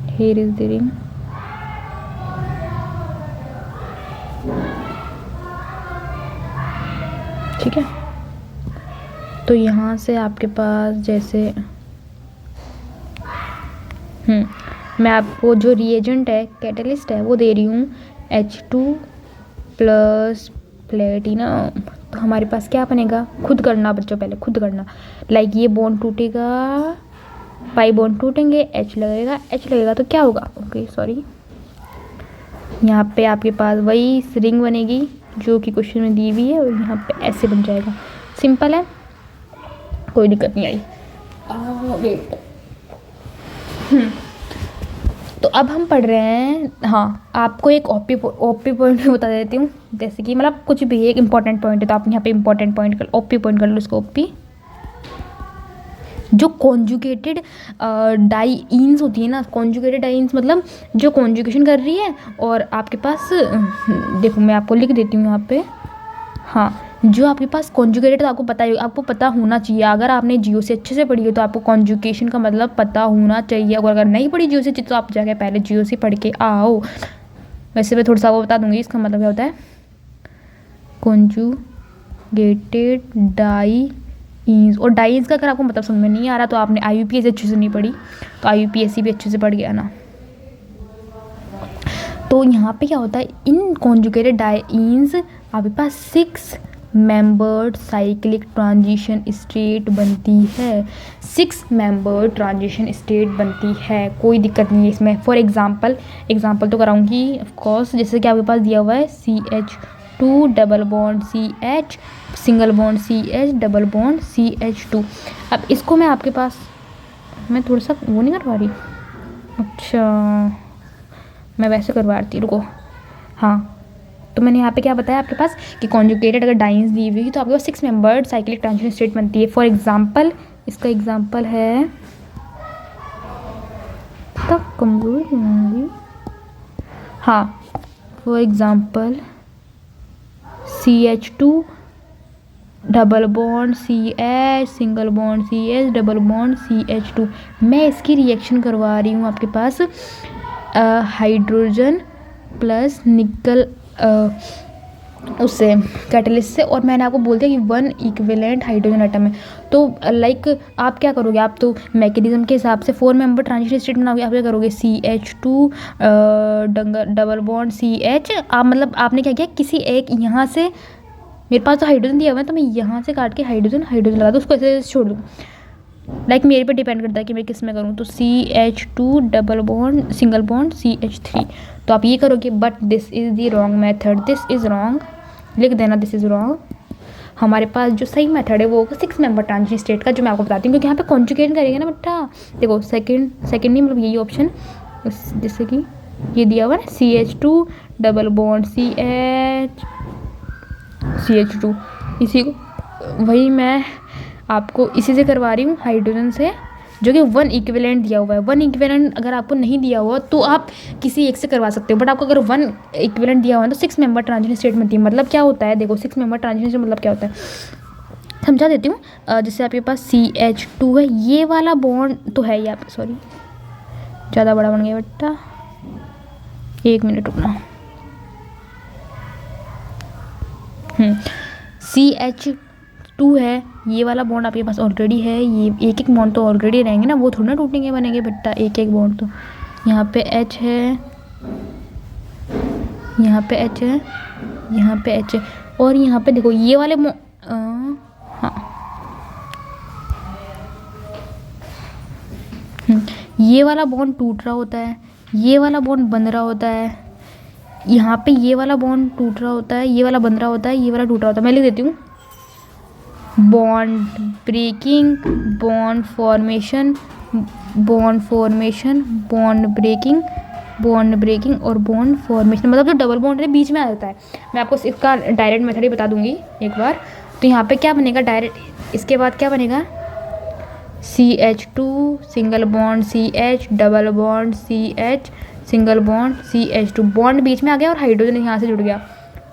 Here is the ring. ठीक है, तो यहाँ से आपके पास जैसे मैं आपको जो रिएजेंट है, कैटलिस्ट है, वो दे रही हूँ H2 प्लस प्लेटिनम। तो हमारे पास क्या बनेगा, खुद करना बच्चों, पहले खुद करना। लाइक ये बॉन्ड टूटेगा, पाई बॉन्ड टूटेंगे, H लगेगा तो क्या होगा, ओके सॉरी, यहाँ पे आपके पास वही रिंग बनेगी जो कि क्वेश्चन में दी हुई है, और यहाँ पे ऐसे बन जाएगा। सिंपल है, कोई दिक्कत नहीं आई। वेट, तो अब हम पढ़ रहे हैं। हाँ, आपको एक ओपी पॉइंट बता देती हूँ। जैसे कि मतलब कुछ भी एक इंपॉर्टेंट पॉइंट है, तो आप यहाँ पे इंपॉर्टेंट पॉइंट कर ओपी पॉइंट कर लो इसको। ओपी जो कॉन्जुगेटेड डाईन्स होती है ना, कॉन्जुगेटेड डाईन्स मतलब जो कॉन्जुगेशन कर रही है, और आपके पास देखो मैं आपको लिख देती हूँ यहाँ पे। हाँ, जो आपके पास कॉन्जुगेटेड, आपको पता है, आपको पता होना चाहिए। अगर आपने जियो से अच्छे से पढ़ी है तो आपको कॉन्जुगेशन का मतलब पता होना चाहिए। अगर नहीं पढ़ी जियो से तो आप जाके पहले जियो से पढ़ के आओ। वैसे मैं थोड़ा सा वो बता दूंगी इसका मतलब क्या होता है। कॉन्जुगेटेड डाईन्स, और डाईन्स का अगर आपको मतलब समझ में नहीं आ रहा तो आपने IUPAC अच्छे से नहीं पढ़ी, तो IUPAC भी अच्छे से पढ़ गया ना। तो यहाँ पे क्या होता है, इन कॉन्जुगेटेड डाईन्स आपके पास 6 मेंबर्ड साइक्लिक ट्रांजिशन स्टेट बनती है। 6 मेंबर्ड ट्रांजिशन स्टेट बनती है, कोई दिक्कत नहीं है इसमें। फॉर एग्जांपल तो कराऊंगी ऑफ कोर्स। जैसे कि आपके पास दिया हुआ है CH2 double bond CH single bond CH double bond CH2। अब इसको मैं आपके पास, मैं थोड़ा सा वो नहीं करवा रही, अच्छा मैं वैसे करवाती, रुको। हाँ, तो मैंने यहाँ पे क्या बताया आपके पास कि कॉन्जुगेटेड अगर डाईन्स दी हुई तो आपके पास 6 मेंबर्ड साइक्लिक ट्रांजिशन स्टेट बनती है। फॉर एग्जांपल, इसका एग्जांपल है, तक कमजोर होंगी। हाँ, for example CH2 double bond CH single bond CH double bond CH2। मैं इसकी रिएक्शन करवा रही हूँ आपके पास हाइड्रोजन प्लस निकल उससे कैटलिस्ट से, और मैंने आपको बोल दिया कि 1 इक्विवेलेंट हाइड्रोजन एटम है। तो लाइक आप क्या करोगे, आप तो मैकेनिज्म के हिसाब से 4 मेंबर ट्रांजिशन स्टेट बनाओगे। आप क्या करोगे, CH2 डबल बॉन्ड CH, आप मतलब आपने क्या किया, किसी एक यहाँ से, मेरे पास तो हाइड्रोजन दिया हुआ है तो मैं यहाँ से काट के हाइड्रोजन लगा दूँ, उसको ऐसे छोड़ दूँ। लाइक मेरे पे डिपेंड करता है कि मैं किस में करूँ। तो CH2 double bond single bond CH3, तो आप ये करोगे। But this is the wrong method, this is wrong, लिख देना दिस इज़ रॉन्ग। हमारे पास जो सही मेथड है वो होगा 6 मेंबर ट्रांजिशन स्टेट का, जो मैं आपको बताती हूँ, क्योंकि यहाँ पे कॉन्जुगेट करेंगे ना बेटा। देखो सेकंड नहीं, मतलब यही ऑप्शन, जैसे कि ये दिया हुआ है CH2 डबल बॉन्ड CH2, इसी को वही मैं आपको इसी से करवा रही हूँ, हाइड्रोजन से, जो कि 1 इक्विवेलेंट दिया हुआ है। 1 इक्विवेलेंट अगर आपको नहीं दिया हुआ तो आप किसी एक से करवा सकते हो, बट आपको अगर 1 इक्विवेलेंट दिया हुआ है तो 6 मेंबर ट्रांजिशन स्टेट बनती है। मतलब क्या होता है, देखो 6 मेंबर ट्रांजिशन स्टेट मतलब क्या होता है, समझा देती हूँ। जैसे आपके पास CH2 है, ये वाला बॉन्ड तो है यहाँ पे, सॉरी ज़्यादा बड़ा बन गया बेटा, 1 मिनट रुकना। CH2 है, ये वाला बॉन्ड आपके पास ऑलरेडी है। ये एक बॉन्ड तो ऑलरेडी रहेंगे ना, वो थोड़ा ना टूटेंगे बनेंगे बेटा, एक बॉन्ड। तो यहाँ पे H है, यहाँ पे H है, यहाँ पे H है, और यहाँ पे देखो ये वाले हाँ ये वाला बॉन्ड टूट रहा होता है, ये वाला बॉन्ड बन रहा होता है, यहाँ पे ये वाला बॉन्ड टूट रहा होता है, ये वाला बन रहा होता है, ये वाला टूट रहा होता है। मैं लिख देती हूँ, bond breaking, bond formation, bond breaking, bond breaking और बॉन्ड फॉर्मेशन, मतलब जो डबल बॉन्ड है बीच में आ जाता है। मैं आपको इसका डायरेक्ट मेथड ही बता दूंगी एक बार। तो यहाँ पे क्या बनेगा डायरेक्ट, इसके बाद क्या बनेगा, CH2 single bond CH, double bond CH, single bond CH2, bond बीच में आ गया और हाइड्रोजन यहाँ से जुड़ गया,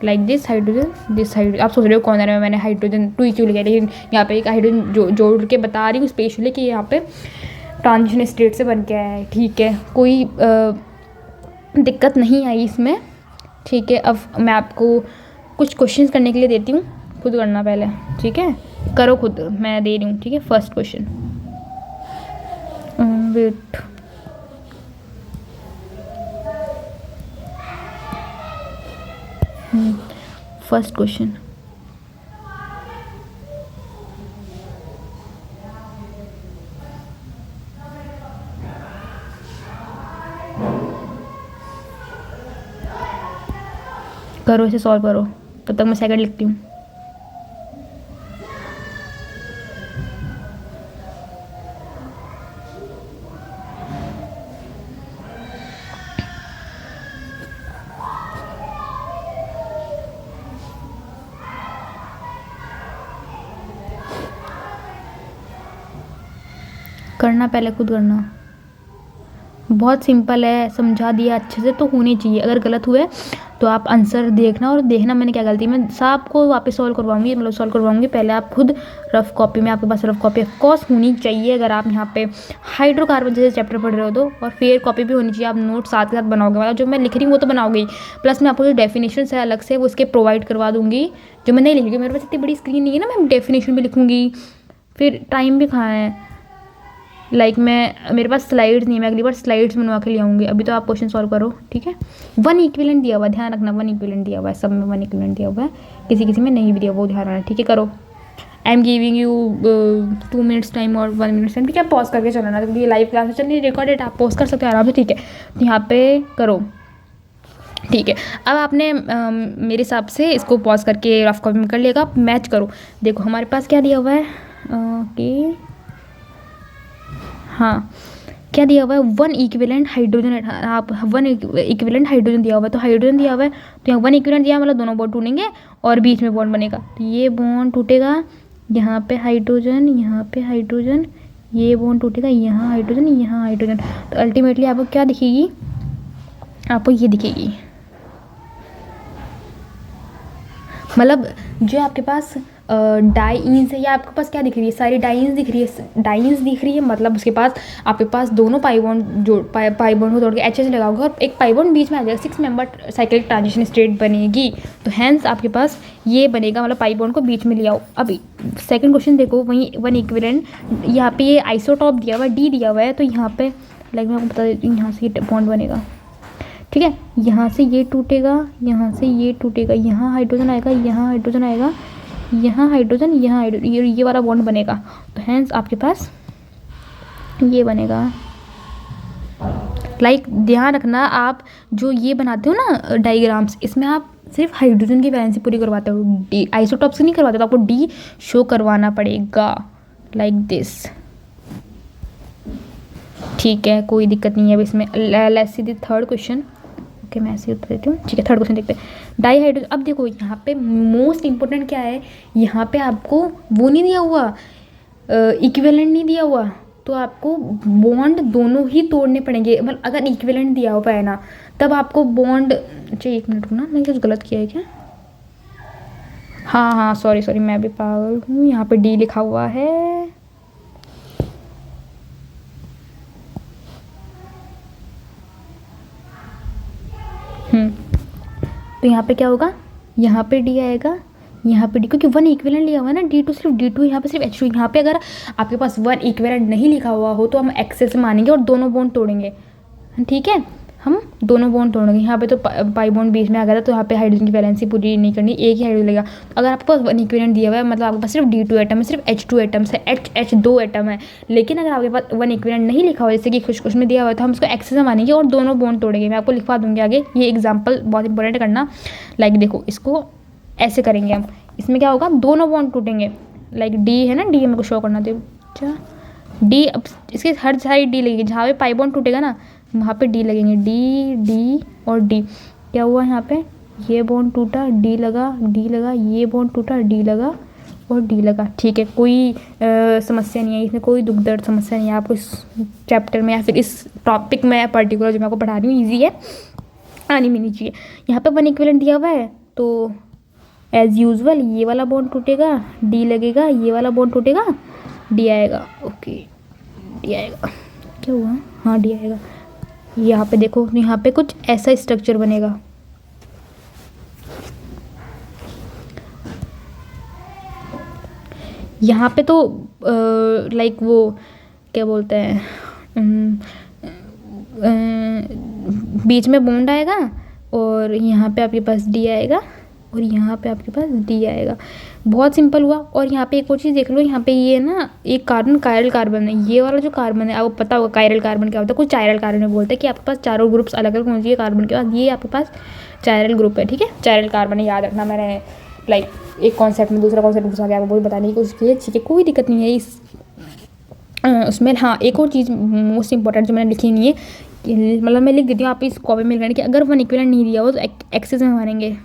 like this hydrogen this hydrogen. आप सोच रहे हो कॉर्नर में मैंने हाइड्रोजन 2 क्यों लिखा है, लेकिन यहाँ पे एक हाइड्रोजन जोड़ के बता रही हूँ स्पेशली कि यहाँ पे ट्रांजिशन स्टेट से बन के आया है। ठीक है, कोई दिक्कत नहीं आई इसमें। ठीक है, अब मैं आपको कुछ क्वेश्चंस करने के लिए देती हूँ, खुद करना पहले। ठीक है, करो खुद, मैं दे रही हूँ। ठीक है, first question, wait, first question, करो इसे सॉल्व करो, तब तक मैं सेकंड लिखती हूँ। करना पहले खुद करना, बहुत सिंपल है, समझा दिया अच्छे से तो होनी चाहिए। अगर गलत हुए तो आप आंसर देखना और देखना मैंने क्या गलती, मैं सबको वापस सॉल्व करवाऊंगी, मतलब सॉल्व करवाऊंगी। पहले आप खुद रफ कॉपी में, आपके पास रफ कॉपी ऑफ कोर्स होनी चाहिए अगर आप यहाँ पे हाइड्रोकार्बन जैसे चैप्टर पढ़ रहे हो तो, और फेयर कॉपी भी होनी चाहिए। आप नोट साथ के साथ बनाओगे, मतलब जो मैं लिख रही हूँ वो तो बनाओगे ही, प्लस मैं आपको जो डेफिनेशन है अलग से वो उसके प्रोवाइड करवा दूँगी, जो मैं नहीं लिखूँगी। मेरे पास इतनी बड़ी स्क्रीन नहीं है ना, मैं डेफिनेशन भी लिखूँगी, फिर टाइम भी कहाँ है। लाइक मैं, मेरे पास स्लाइड्स नहीं, मैं अगली बार स्लाइड्स बनवा के ले आऊँगी। अभी तो आप क्वेश्चन सॉल्व करो। ठीक है, 1 इक्विवेलेंट दिया हुआ है, ध्यान रखना 1 इक्विवेलेंट दिया हुआ है, सब में 1 इक्विवेलेंट दिया हुआ है, किसी किसी में नहीं भी दिया, वो ध्यान रखना। ठीक है, करो। I am giving you 2 minutes time और 1 मिनट टाइम। ठीक है, पॉज करके चलाना, क्योंकि ये लाइव क्लास चल रही है, रिकॉर्डेड, आप पॉज कर सकते हो आराम से। ठीक है, तो यहाँ पे करो। ठीक है, अब आपने मेरे हिसाब से इसको पॉज करके रफ कॉपी में कर लेगा, मैच करो। देखो हमारे पास क्या दिया हुआ है, ओके हाँ, क्या दिया हुआ है, 1 इक्विवेलेंट हाइड्रोजन, आप 1 इक्विवेलेंट हाइड्रोजन दिया हुआ है, तो हाइड्रोजन दिया हुआ है तो यहाँ 1 इक्विवेलेंट दिया, मतलब दोनों बॉन्ड टूटेंगे और बीच में बॉन्ड बनेगा, तो ये बॉन्ड टूटेगा, यहाँ पे हाइड्रोजन, यहाँ पे हाइड्रोजन, ये बॉन्ड टूटेगा, यहाँ हाइड्रोजन, यहाँ हाइड्रोजन, तो अल्टीमेटली आपको क्या दिखेगी, आपको ये दिखेगी, मतलब जो आपके पास डाइंस है, या आपके पास क्या दिख रही है, सारी डाइंस दिख रही है, डाइंस दिख रही है, मतलब उसके पास आपके पास दोनों पाई बॉन्ड जो पाई बॉन्ड को तोड़ के एच लगाओगे और एक पाई बॉन्ड बीच में आ जाएगा, 6 मेंबर साइक्लिक ट्रांजिशन स्टेट बनेगी। तो हैंस आपके पास ये बनेगा, मतलब पाई बॉन्ड को बीच में ले आओ। अभी सेकंड क्वेश्चन देखो, वहीं 1 इक्विवेलेंट, यहाँ पे ये आइसोटॉप दिया हुआ है, डी दिया हुआ है, तो यहाँ पे लाइक मैं आपको बता देती हूँ, यहाँ से ये बॉन्ड बनेगा। ठीक है, यहाँ से ये टूटेगा, यहाँ से ये टूटेगा, यहाँ हाइड्रोजन आएगा, यहाँ हाइड्रोजन आएगा, यहाँ हाइड्रोजन, यहाँ हाइड्रोजन, ये वाला बॉन्ड बनेगा। तो हैंस आपके पास ये बनेगा। लाइक ध्यान रखना, आप जो ये बनाते हो ना डायग्राम्स, इसमें आप सिर्फ हाइड्रोजन की वैलेंसी पूरी करवाते हो, डी आइसोटॉप से नहीं करवाते, तो आपको डी शो करवाना पड़ेगा, लाइक दिस। ठीक है, कोई दिक्कत नहीं है अब इसमें। Let's see the third question. Okay, मैं ऐसे उत्तर देती हूँ। ठीक है, थर्ड क्वेश्चन देखते हैं, डाईहाइड्रोजन। अब देखो यहाँ पे मोस्ट इंपॉर्टेंट क्या है, यहाँ पे आपको वो नहीं दिया हुआ, इक्विवेलेंट नहीं दिया हुआ, तो आपको बॉन्ड दोनों ही तोड़ने पड़ेंगे। मतलब अगर इक्विवेलेंट दिया हुआ है ना, तब आपको बॉन्ड, अच्छा 1 मिनट रुकना, मैंने कुछ गलत किया है क्या, हाँ सॉरी मैं भी पागल हूँ, यहाँ पे डी लिखा हुआ है। तो यहाँ पे क्या होगा, यहाँ पे डी आएगा, यहाँ पे डी, क्योंकि 1 इक्विवेलेंट लिया हुआ है ना, D2 सिर्फ D2, यहाँ पे सिर्फ H2। यहाँ पे अगर आपके पास 1 इक्विवेलेंट नहीं लिखा हुआ हो तो हम एक्सेस से मानेंगे और दोनों बॉन्ड तोड़ेंगे। ठीक है, हम दोनों बॉन्ड तोड़ेंगे। यहाँ पे तो पाई बॉन्ड बीच में आ गया था, तो यहाँ पे हाइड्रोजन की वैलेंसी पूरी नहीं करनी, एक ही हाइड्रोजन लगेगा। अगर आपके पास 1 इक्विवेलेंट दिया हुआ है, मतलब आपके पास सिर्फ D2 एटम है, सिर्फ H2 एटम्स है, H 2 एटम है। लेकिन अगर आपके पास 1 इक्विवेलेंट नहीं लिखा हुआ, जैसे कि कुछ में दिया हुआ है, तो हम उसको एक्सेस से मानेंगे और दोनों बॉन्ड तोड़ेंगे। मैं आपको लिखवा दूंगी आगे, ये एग्जाम्पल बहुत इंपॉर्टेंट करना। लाइक देखो, इसको ऐसे करेंगे हम, इसमें क्या होगा, दोनों बॉन्ड टूटेंगे। लाइक डी है ना, डी मेरे को शो करना दे, अच्छा डी, अब इसके हर साइड डी लगेगी, जहाँ पे पाई बॉन्ड टूटेगा ना, वहाँ पे डी लगेंगे, डी डी और डी। क्या हुआ यहाँ पे, ये बॉन्ड टूटा, डी लगा, डी लगा, ये बॉन्ड टूटा, डी लगा और डी लगा। ठीक है, कोई समस्या नहीं है इसमें, कोई दुख दर्द समस्या नहीं है आपको इस चैप्टर में या फिर इस टॉपिक में पर्टिकुलर जो मैं आपको पढ़ा रही हूँ, ईजी है, आनी भी नहीं चाहिए। यहाँ पे वन इक्विवेलेंट दिया हुआ है तो एज यूजुअल ये वाला बॉन्ड टूटेगा, डी लगेगा, ये वाला बॉन्ड टूटेगा, डी आएगा। ओके, डी आएगा। क्या हुआ, हाँ डी आएगा। यहाँ पे देखो, यहाँ पे कुछ ऐसा स्ट्रक्चर बनेगा। यहाँ पे तो लाइक वो क्या बोलते हैं, बीच में बॉन्ड आएगा और यहाँ पे आपके पास डी आएगा और यहाँ पे आपके पास डी आएगा। बहुत सिंपल हुआ। और यहाँ पे एक और चीज़ देख लो, यहाँ पे ये ना एक कार्बन कायरल कार्बन है, ये वाला जो कार्बन है आपको पता होगा कायरल कार्बन क्या होता है, कुछ चायरल कार्बन में बोलते हैं कि आपके पास चारों ग्रुप्स अलग अलग होने चाहिए कार्बन के बाद, ये आपके पास चायरल ग्रुप है। ठीक है, चायरल कार्बन है, याद रखना। मैंने लाइक एक कॉन्सेप्ट में दूसरा कॉन्सेप्ट घुसा के आपको वही बताने की कोशिश की है। ठीक है, कोई दिक्कत नहीं है इस उसमें। हाँ, एक और चीज़ मोस्ट इंपॉर्टेंट जो मैंने लिखी नहीं है, मतलब मैं लिख देती हूँ, आप इस कॉपी में लिखना कि अगर वन इक्विवेलेंट नहीं दिया हो तो एक्सेस में मानेंगे।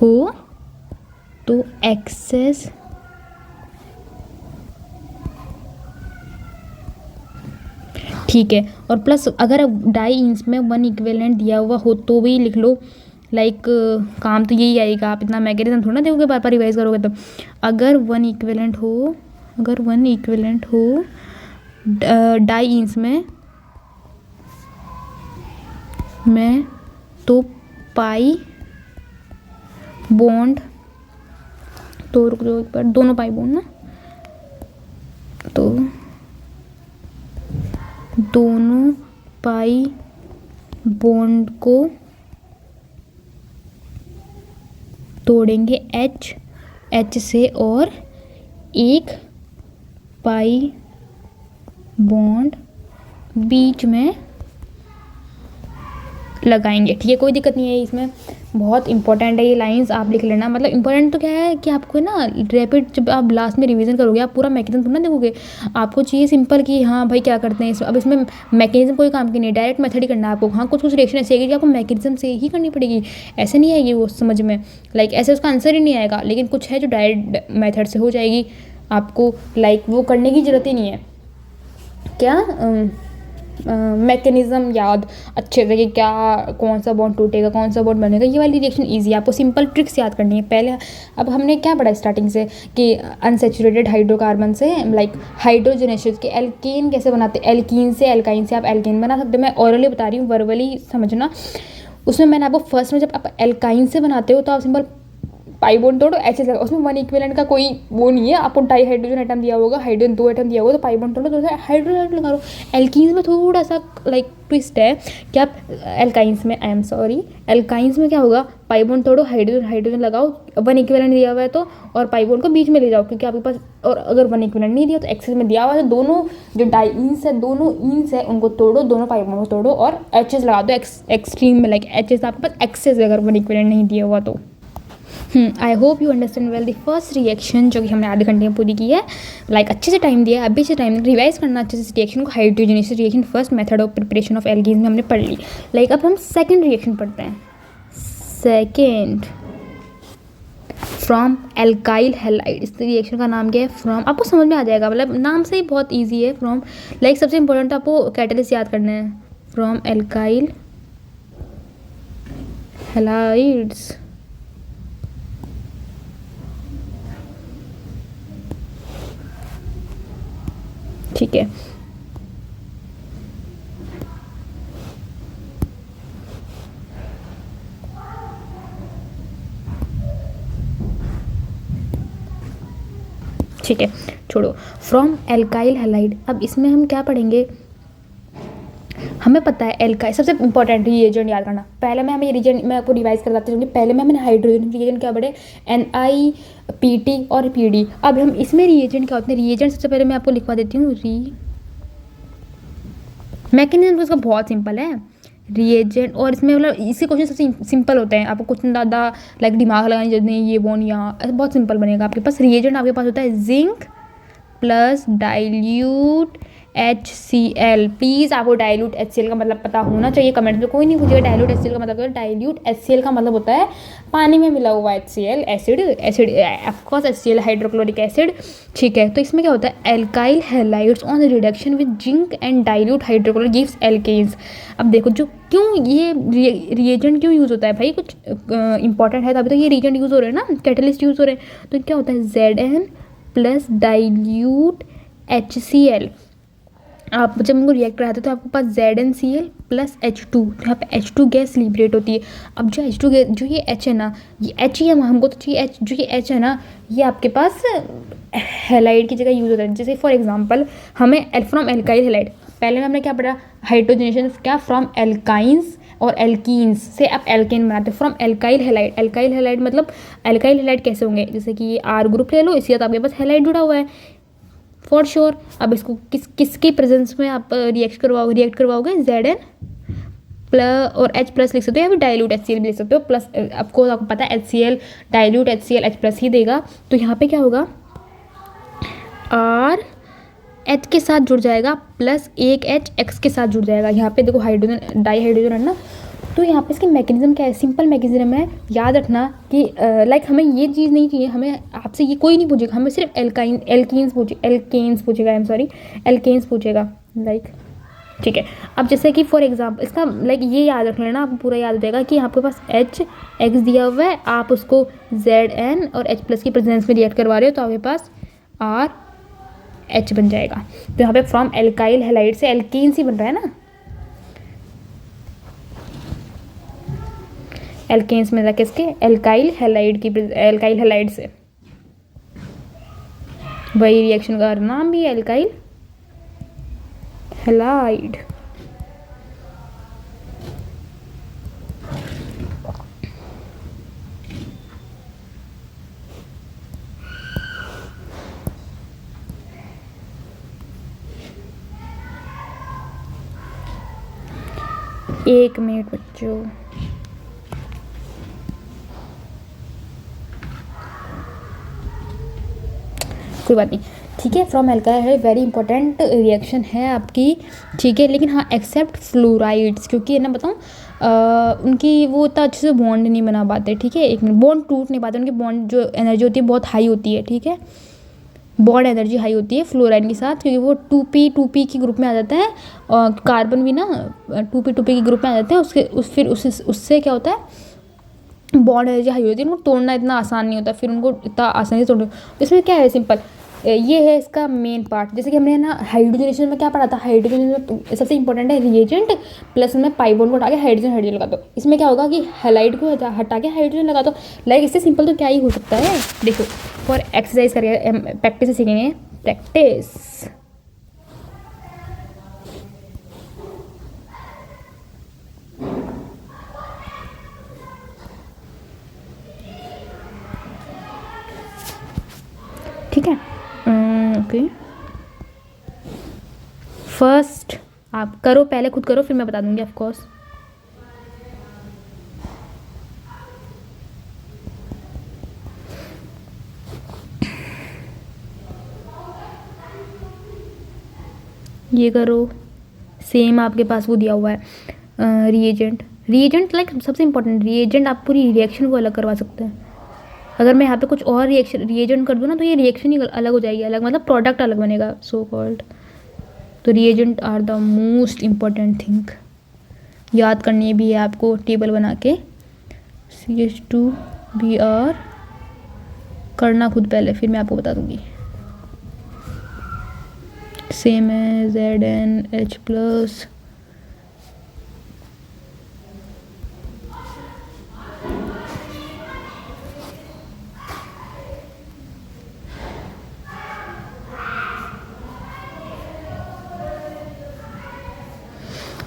हो तो एक्सेस ठीक है। और प्लस अगर डाई इंस में वन इक्विवेलेंट दिया हुआ हो तो भी लिख लो। लाइक काम तो यही आएगा, आप इतना मैकेनिज्म थोड़ा ना देखोगे, बार बार रिवाइज करोगे। तो अगर वन इक्विवेलेंट हो, अगर वन इक्विवेलेंट हो डाई इंस में तो पाई बॉन्ड, तो रुक जाओ एक बार, दोनों पाई बॉन्ड ना, तो दोनों पाई बॉन्ड को तोड़ेंगे एच से और एक पाई बॉन्ड बीच में लगाएंगे। ठीक है, कोई दिक्कत नहीं है इसमें, बहुत इंपॉर्टेंट है ये लाइंस, आप लिख लेना। मतलब इंपॉर्टेंट तो क्या है कि आपको ना रैपिड जब आप लास्ट में रिवीजन करोगे आप पूरा मैकेनिज्म थोड़ा ना देखोगे, आपको चाहिए सिंपल कि हाँ भाई क्या करते हैं इसमें। अब इसमें मैकेनिज्म कोई काम की नहीं, डायरेक्ट मेथड ही करना है आपको। हाँ, कुछ कुछ रिएक्शन ऐसी आएगी कि आपको मैकेनिज्म से ही करनी पड़ेगी, ऐसे नहीं आएगी वो समझ में, लाइक ऐसे उसका आंसर ही नहीं आएगा। लेकिन कुछ है जो डायरेक्ट मेथड से हो जाएगी, आपको लाइक वो करने की ज़रूरत ही नहीं है। क्या मैकेनिज्म याद अच्छे से कि क्या कौन सा बॉन्ड टूटेगा, कौन सा बॉन्ड बनेगा, ये वाली रिएक्शन इजी है, आपको सिंपल ट्रिक्स याद करनी है पहले। अब हमने क्या पढ़ा स्टार्टिंग से कि अनसैचुरेटेड हाइड्रोकार्बन से लाइक हाइड्रोजनेसिस के एल्केन कैसे बनाते हैं, एल्कीन से एल्काइन से आप एल्केन बना सकते हो। मैं ऑरली बता रही हूँ, वर्बली समझना। उसमें मैंने आपको फर्स्ट में जब आप एल्काइन से बनाते हो तो आप सिंपल पाई बॉन्ड तोड़ो, ऐसे लगा, उसमें वन इक्विवेलेंट का कोई वो नहीं है। आपको डाई हाइड्रोजन एटम दिया होगा, हाइड्रोजन 2 एटम दिया होगा, तो पाई बॉन्ड तोड़ो, तो हाइड्रोजन लगा लो। एल्कीन्स में थोड़ा सा लाइक ट्विस्ट है कि आप एल्काइंस में, एल्काइंस में क्या होगा, पाई बॉन्ड तोड़ो, हाइड्रोजन लगाओ, वन इक्विवेलेंट दिया हुआ है तो, और पाई बॉन्ड को बीच में ले जाओ क्योंकि आपके पास, और अगर वन इक्विवेलेंट नहीं दिया तो एक्सेस में दिया हुआ है, तो दोनों जो डाई इंस है, दोनों इंस है उनको तोड़ो, दोनों पाई बॉन्ड को तोड़ो और एचएस लगा दो एक्सट्रीम में, लाइक एचएस आपके पास एक्सेस है अगर वन इक्विवेलेंट नहीं दिया हुआ तो। I hope you understand well the first reaction जो कि हमने आधे घंटे में पूरी की है। लाइक अच्छे से टाइम दिया है, अभी से टाइम रिवाइज करना अच्छे से रिएक्शन को। Hydrogenesis reaction first method of preparation of alkenes में हमने पढ़ ली। लाइक अब हम सेकेंड रिएक्शन पढ़ते हैं। सेकेंड फ्रॉम एल्काइल हैलाइड, इस रिएक्शन का नाम क्या है, फ्रॉम, आपको समझ में आ जाएगा, मतलब नाम से ही बहुत ईजी है। फ्रॉम लाइक सबसे इंपॉर्टेंट आपको कैटलिस्ट याद करना है, फ्रॉम एल्काइल हैलाइड्स ठीक है। ठीक है, छोड़ो। फ्रॉम एल्काइल हैलाइड, अब इसमें हम क्या पढ़ेंगे, हमें पता है एल्काइल सबसे इंपॉर्टेंट रिएजेंट याद करना। पहले मैं हमें रिएजेंट मैं आपको रिवाइज करवाती हूँ। पहले में हमने हाइड्रोजन रिएजेंट क्या पढ़े, NiPT और PD। अब हम इसमें रिएजेंट क्या होते हैं, रिएजेंट सबसे पहले मैं आपको लिखवा देती हूँ। मैकेनिज्म उसका बहुत सिंपल है। रिएजेंट, और इसमें मतलब इसके क्वेश्चन सबसे सिंपल होते हैं, आपको कुछ ज़्यादा लाइक दिमाग लगाने जरूरत नहीं, ये वो नहीं, यहाँ ऐसे बहुत सिंपल बनेगा आपके पास। रिएजेंट आपके पास होता है zinc plus dilute HCl। Please आपको डाइल्यूट HCl का मतलब पता होना चाहिए, कमेंट में कोई नहीं पूछेगा डाइल्यूट HCl का मतलब क्या है। डाइल्यूट HCl का मतलब होता है पानी में मिला हुआ HCl, acid of course HCl hydrochloric acid, ठीक है। तो इसमें क्या होता है, alkyl halides on reduction with zinc and dilute hydrochloric gives alkanes. अब देखो जो क्यों ये रिएजेंट क्यों यूज़ होता है भाई, कुछ इंपॉर्टेंट है तभी तो ये रिएजेंट यूज़ हो रहे हैं ना, कैटलिस्ट यूज़ हो रहे हैं। तो क्या होता है Zn प्लस डाइल्यूट HCl। आप जब उनको रिएक्ट कराते हैं तो आपके पास ZnCl प्लस H2, तो यहाँ पे H2 गैस लिबरेट होती है। अब जो H2 गैस, जो ये H है ना, ये H ही है, हमको तो चाहिए H, जो ये H है ना, ये आपके पास हैलाइड की जगह यूज़ होता है। जैसे फॉर एग्जांपल हमें फ्रॉम एल्काइल हैलाइड, पहले में हमने क्या पढ़ा, हाइड्रोजनेशन क्या, फ्रॉम एल्काइंस और एल्कीन्स से आप एल्केन बनाते हैं from alkyl halide. Alkyl halide मतलब एल्काइल हैलाइड कैसे होंगे, जैसे कि ये R ग्रुप ले लो, इसके साथ आपके पास हैलाइड जुड़ा हुआ है फॉर श्योर। अब इसको किसकी प्रेजेंस में आप रिएक्ट करवाओगे Zn प्लस और H प्लस लिख सकते हो, या फिर डाइल्यूट HCl भी लिख सकते हो प्लस, आपको पता है HCl dilute HCl H plus ही देगा। तो यहाँ पे क्या होगा, R H के साथ जुड़ जाएगा प्लस एक H X के साथ जुड़ जाएगा। यहाँ पे देखो हाइड्रोजन डाई हाइड्रोजन है ना, तो यहाँ पे इसकी मैकेनिज्म क्या है, सिंपल मैकेनिज्म है। याद रखना कि लाइक हमें ये चीज़ नहीं चाहिए, हमें आपसे ये कोई नहीं पूछेगा, हमें सिर्फ एल्केन्स पूछेगा, आई एम सॉरी, एल्केन्स पूछेगा लाइक, ठीक है। अब जैसे कि फॉर एग्जांपल इसका लाइक ये याद रख लेना, आपको पूरा याद हो जाएगा कि आपके पास X दिया हुआ है, आप उसको Zn और H प्लस की प्रेजेंस में रिएक्ट करवा रहे हो, तो आपके पास RH बन जाएगा। तो यहाँ पे फ्रॉम एल्काइल हैलाइड से एल्कीन्स ही बन रहा है ना, एल्केन्स में रखे इसके एल्काइल हैलाइड से, वही रिएक्शन का नाम भी है एल्काइल हैलाइड। एक मिनट बच्चों, कोई बात नहीं, ठीक है। फ्रॉम एल्काइल है वेरी इंपॉर्टेंट रिएक्शन है आपकी, ठीक है। लेकिन हाँ एक्सेप्ट फ्लोराइड्स, क्योंकि ना बताऊँ उनकी वो इतना अच्छे से बॉन्ड नहीं बना पाते, ठीक है। एक मिनट, बॉन्ड टूट नहीं पाते, उनकी बॉन्ड जो एनर्जी होती है बहुत हाई होती है, ठीक है, बॉन्ड एनर्जी हाई होती है फ्लोराइड के साथ, क्योंकि वो 2p की ग्रुप में आ जाता है, और कार्बन भी ना 2p की ग्रुप में आ जाते हैं। फिर उससे क्या होता है, बॉन्ड एनर्जी हाई होती है, उनको तोड़ना इतना आसान नहीं होता, फिर उनको इतना आसानी से तोड़ना। इसमें क्या है, सिंपल ये है इसका मेन पार्ट। जैसे कि हमने ना हाइड्रोजनेशन में क्या पढ़ा था, हाइड्रोजन में सबसे इंपॉर्टेंट है रिएजेंट प्लस में पाई बॉन्ड को हटा के हाइड्रोजन लगा दो। इसमें क्या होगा कि हैलाइड को हटा के हाइड्रोजन लगा दो। लाइक इससे सिंपल तो क्या ही हो सकता है, देखो फॉर एक्सरसाइज करिए, प्रैक्टिस से सीखेंगे, प्रैक्टिस। ठीक है, ओके। फर्स्ट आप करो, पहले खुद करो, फिर मैं बता दूंगी ऑफ कोर्स। ये करो, सेम आपके पास वो दिया हुआ है रिएजेंट लाइक सबसे इंपॉर्टेंट रिएजेंट, आप पूरी रिएक्शन को अलग करवा सकते हैं। अगर मैं यहाँ पे कुछ और रिएजेंट कर दूँ ना, तो ये रिएक्शन ही अलग हो जाएगी, अलग मतलब प्रोडक्ट अलग बनेगा, सो कॉल्ड। तो reagent are the most important thing, याद करनी भी है आपको टेबल बना के। CH2Br करना खुद पहले, फिर मैं आपको बता दूंगी। सेम है ZnH प्लस,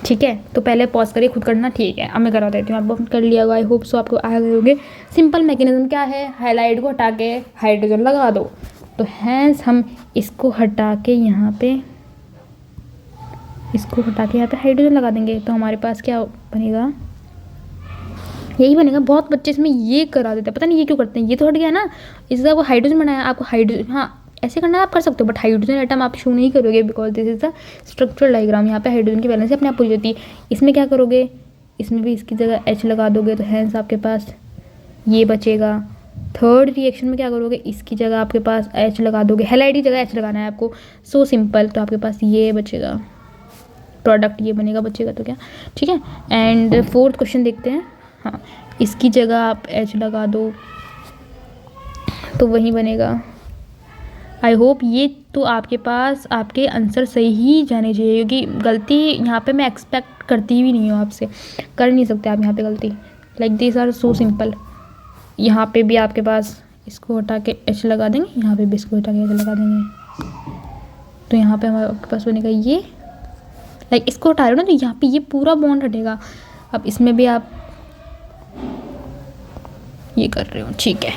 ठीक है। तो पहले पॉज करिए, खुद करना, ठीक है। अब मैं करवा देती हूँ, आपको कर लिया होगा, आई होप सो आपको आ गए होंगे। सिंपल मैकेनिज्म क्या है, हाइलाइट को हटा के हाइड्रोजन लगा दो। तो हैंस हम इसको हटा के यहाँ पे इसको हटा के यहाँ पे हाइड्रोजन लगा देंगे तो हमारे पास क्या बनेगा, यही बनेगा। बहुत बच्चे इसमें ये करा देते हैं, पता नहीं ये क्यों करते हैं। ये तो हट गया ना, इससे आपको हाइड्रोजन बनाया, आपको हाइड्रोजन, हाँ ऐसे करना है आप कर सकते हो, बट हाइड्रोजन एटम आप शो नहीं करोगे because this is the structural diagram. यहाँ पे हाइड्रोजन की वैलेंसी अपने आप पूरी होती है। इसमें क्या करोगे, इसमें भी इसकी जगह एच लगा दोगे तो हैंस आपके पास ये बचेगा। थर्ड रिएक्शन में क्या करोगे, इसकी जगह आपके पास एच लगा दोगे, हेलाइड की जगह एच लगाना है आपको, सो सिंपल। तो आपके पास ये बचेगा, प्रोडक्ट ये बनेगा, बचेगा तो क्या, ठीक है। एंड फोर्थ क्वेश्चन देखते हैं। हाँ, इसकी जगह आप एच लगा दो तो वही बनेगा। आई होप ये तो आपके पास आपके आंसर सही ही जाने चाहिए, क्योंकि गलती यहाँ पे मैं एक्सपेक्ट करती भी नहीं हूँ आपसे, कर नहीं सकते आप यहाँ पे गलती। Like this are so simple. यहाँ पे भी आपके पास इसको हटा के एच लगा देंगे, यहाँ पे भी इसको हटा के एच लगा देंगे, तो यहाँ पे हमारे पास बनेगा ये। लाइक इसको हटा रहे हो ना तो यहाँ पे ये पूरा बॉन्ड हटेगा। अब इसमें भी आप ये कर रहे हो, ठीक है।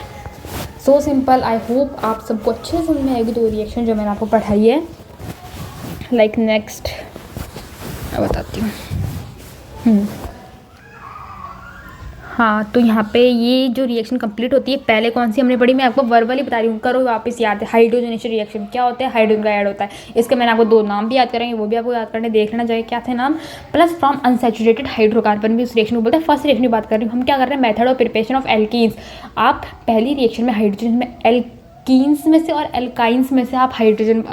So simple. आई होप आप सबको अच्छे से समझ में आएगी तो रिएक्शन जो मैंने आपको पढ़ाई है। लाइक नेक्स्ट मैं बताती हूँ। हाँ, तो यहाँ पे ये जो रिएक्शन कंप्लीट होती है, पहले कौन सी हमने पढ़ी, मैं आपको वर्बली बता रही हूँ, करो वापस याद है। हाइड्रोजनेशन रिएक्शन क्या होता है, हाइड्रोजन का ऐड होता है। इसके मैंने आपको 2 नाम भी याद करेंगे, वो भी आपको याद करने देख लेना चाहिए क्या थे नाम। प्लस फ्रॉम अनसैचुरेटेड हाइड्रोकार्बन भी उस रिएक्शन को बोलते हैं। फर्स्ट रिएक्शन की बात कर रही हूँ, हम क्या कर रहे हैं, method of preparation of alkenes. आप पहली रिएक्शन में हाइड्रोजन में एल्कीन्स में से और एल्काइंस में से आप हाइड्रोजन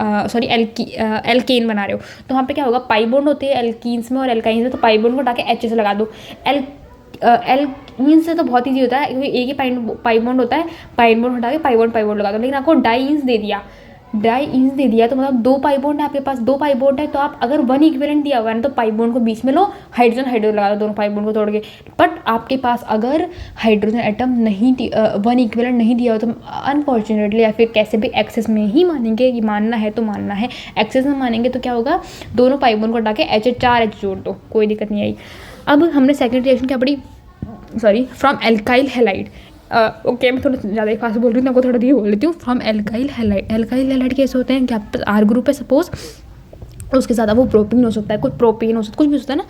एल्केन बना रहे हो, तो वहाँ पे क्या होगा, पाई बॉन्ड होते हैं एल्कीन्स में और एल्काइंस में, तो पाई बॉन्ड को हटा के एच से लगा दो। एल्कीन से तो बहुत ईजी होता है, क्योंकि एक ही पाई बॉन्ड होता है, पाई बॉन्ड हटा के पाई बॉन्ड लगा दो। लेकिन आपको डाई इंस दे दिया तो मतलब 2 पाई बॉन्ड है आपके पास, 2 पाई बॉन्ड है तो आप अगर 1 इक्विवेलेंट दिया हुआ है ना तो पाई बॉन्ड को बीच में लो, हाइड्रोजन लगा दो, दोनों पाई बॉन्ड को तोड़ के। बट आपके पास अगर हाइड्रोजन एटम नहीं 1 इक्विवेलेंट नहीं दिया हो तो अनफॉर्चुनेटली या फिर कैसे भी एक्सेस में ही मानेंगे कि मानना है तो मानना है, एक्सेस में मानेंगे तो क्या होगा, दोनों पाई बॉन्ड को हटा के H4H जोड़ दो, कोई दिक्कत नहीं आई। अब हमने सेकंड रिएक्शन क्या पढ़ी, sorry, from alkyl halide. Okay, मैं थोड़ा ज़्यादा ही फास्ट बोल रही हूँ, आपको थोड़ा धीरे बोल लेती हूँ। From alkyl halide. Alkyl halide कैसे होते हैं कि आपके पास आर ग्रुप है सपोज, उसके साथ वो प्रोपीन हो सकता है, कुछ प्रोपीन हो सकता है, कुछ भी हो सकता है ना,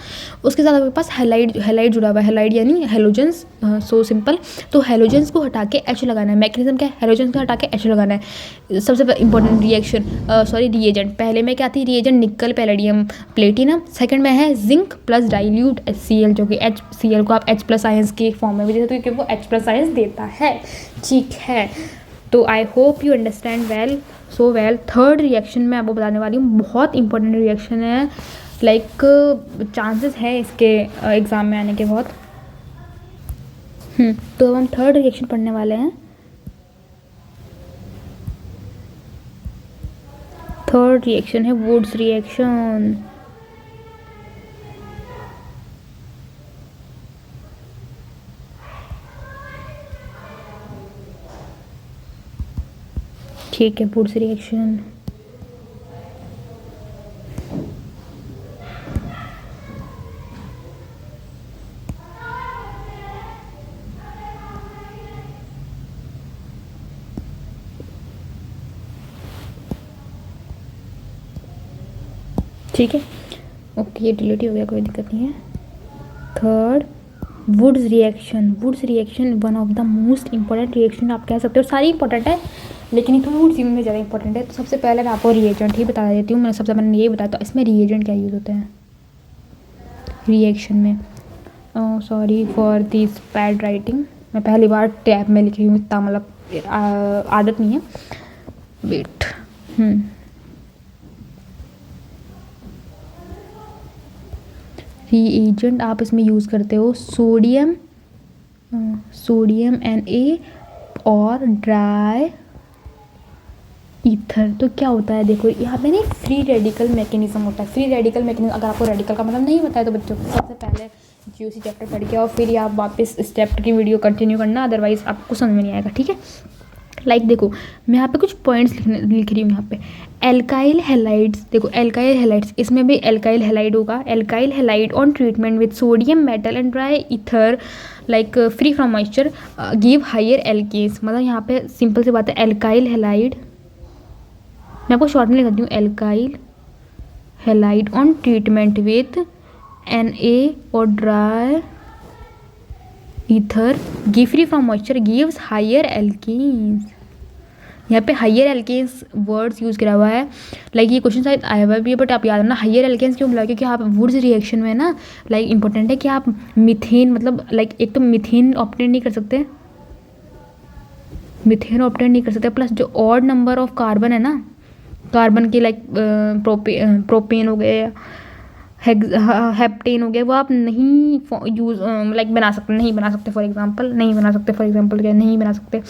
उसके साथ आपके पास हैलाइड जुड़ा हुआ है। हैलाइड यानी हेलोजेंस, सो सिंपल। तो हेलोजेंस को हटा के एच लगाना है। मैकेनिज्म क्या है, हेलोजेंस को हटा के एच लगाना है। सबसे इंपॉर्टेंट रिएक्शन, सॉरी रिएजेंट, पहले में क्या थी रिएजेंट, निकल पैलेडियम प्लेटिनम। सेकंड में है जिंक प्लस डाइल्यूट HCl, जो कि HCl को आप H+ आयंस के फॉर्म में भी दे सकते हो क्योंकि वो H+ आयंस देता है, ठीक है। तो I hope you understand well, so well. Third reaction मैं आपको बताने वाली हूँ, बहुत इंपॉर्टेंट रिएक्शन है। लाइक चांसेस है इसके एग्ज़ाम में आने के बहुत। तो अब हम थर्ड रिएक्शन पढ़ने वाले हैं। थर्ड रिएक्शन है वुड्स रिएक्शन। ठीक है, वुड्स रिएक्शन। ठीक है, ओके, ये डिलीट हो गया, कोई दिक्कत नहीं है। Third Wurtz reaction. Wurtz reaction one of the most important reaction आप कह सकते हो, सारी इंपॉर्टेंट है लेकिन ये थोड़ी वुड्स में ज़्यादा इंपॉर्टेंट है। तो सबसे पहले मैं आपको रिएजेंट ही बता देती हूँ। मैंने सबसे पहले ये बताया, तो इसमें रिएजेंट क्या यूज़ होते हैं रिएक्शन में। Sorry for this bad writing, मैं पहली बार टैब में लिखी हूँ, इतना मतलब आदत नहीं है। वेट, रिएजेंट आप इसमें यूज़ करते हो सोडियम Na और ड्राई ईथर। तो क्या होता है देखो, यहाँ पे ना फ्री रेडिकल मैकेनिज्म होता है। फ्री रेडिकल मैकेनिज्म, अगर आपको रेडिकल का मतलब नहीं पता है तो बच्चों को सबसे पहले GOC चैप्टर पढ़ के और फिर आप वापस इस चैप्टर की वीडियो कंटिन्यू करना, अदरवाइज आपको समझ में नहीं आएगा, ठीक है। लाइक देखो, मैं यहाँ पे कुछ पॉइंट्स लिख रही हूँ। यहाँ पे एल्काइल हैलाइड्स, देखो एल्काइल हैलाइड्स, इसमें भी एल्काइल हैलाइड होगा। Alkyl halide on treatment with sodium metal and dry ether like free from moisture give higher alkanes. मतलब यहाँ पे सिंपल सी बात है, एल्काइल हैलाइड, मैं आपको शॉर्ट में लिख देती हूँ, alkyl halide on treatment with Na और dry ether give free from moisture gives higher alkenes. यहाँ पे हायर एल्केन्स वर्ड्स यूज़ करा हुआ है। लाइक ये क्वेश्चन शायद आया हुआ भी है, बट आप याद रखना हायर एल्केन्स क्यों बोला, क्योंकि आप वुड्स रिएक्शन में ना लाइक इंपॉर्टेंट है कि आप मीथेन मतलब लाइक एक तो मीथेन ऑब्टेन नहीं कर सकते, मीथेन ऑब्टेन नहीं कर सकते, प्लस जो ऑड नंबर ऑफ कार्बन है ना, कार्बन के लाइक प्रोपेन हो गए, हेप्टेन हो गया, वो आप नहीं यूज़ लाइक बना सकते, नहीं बना सकते फॉर एग्जांपल, नहीं बना सकते फॉर एग्जांपल क्या नहीं बना सकते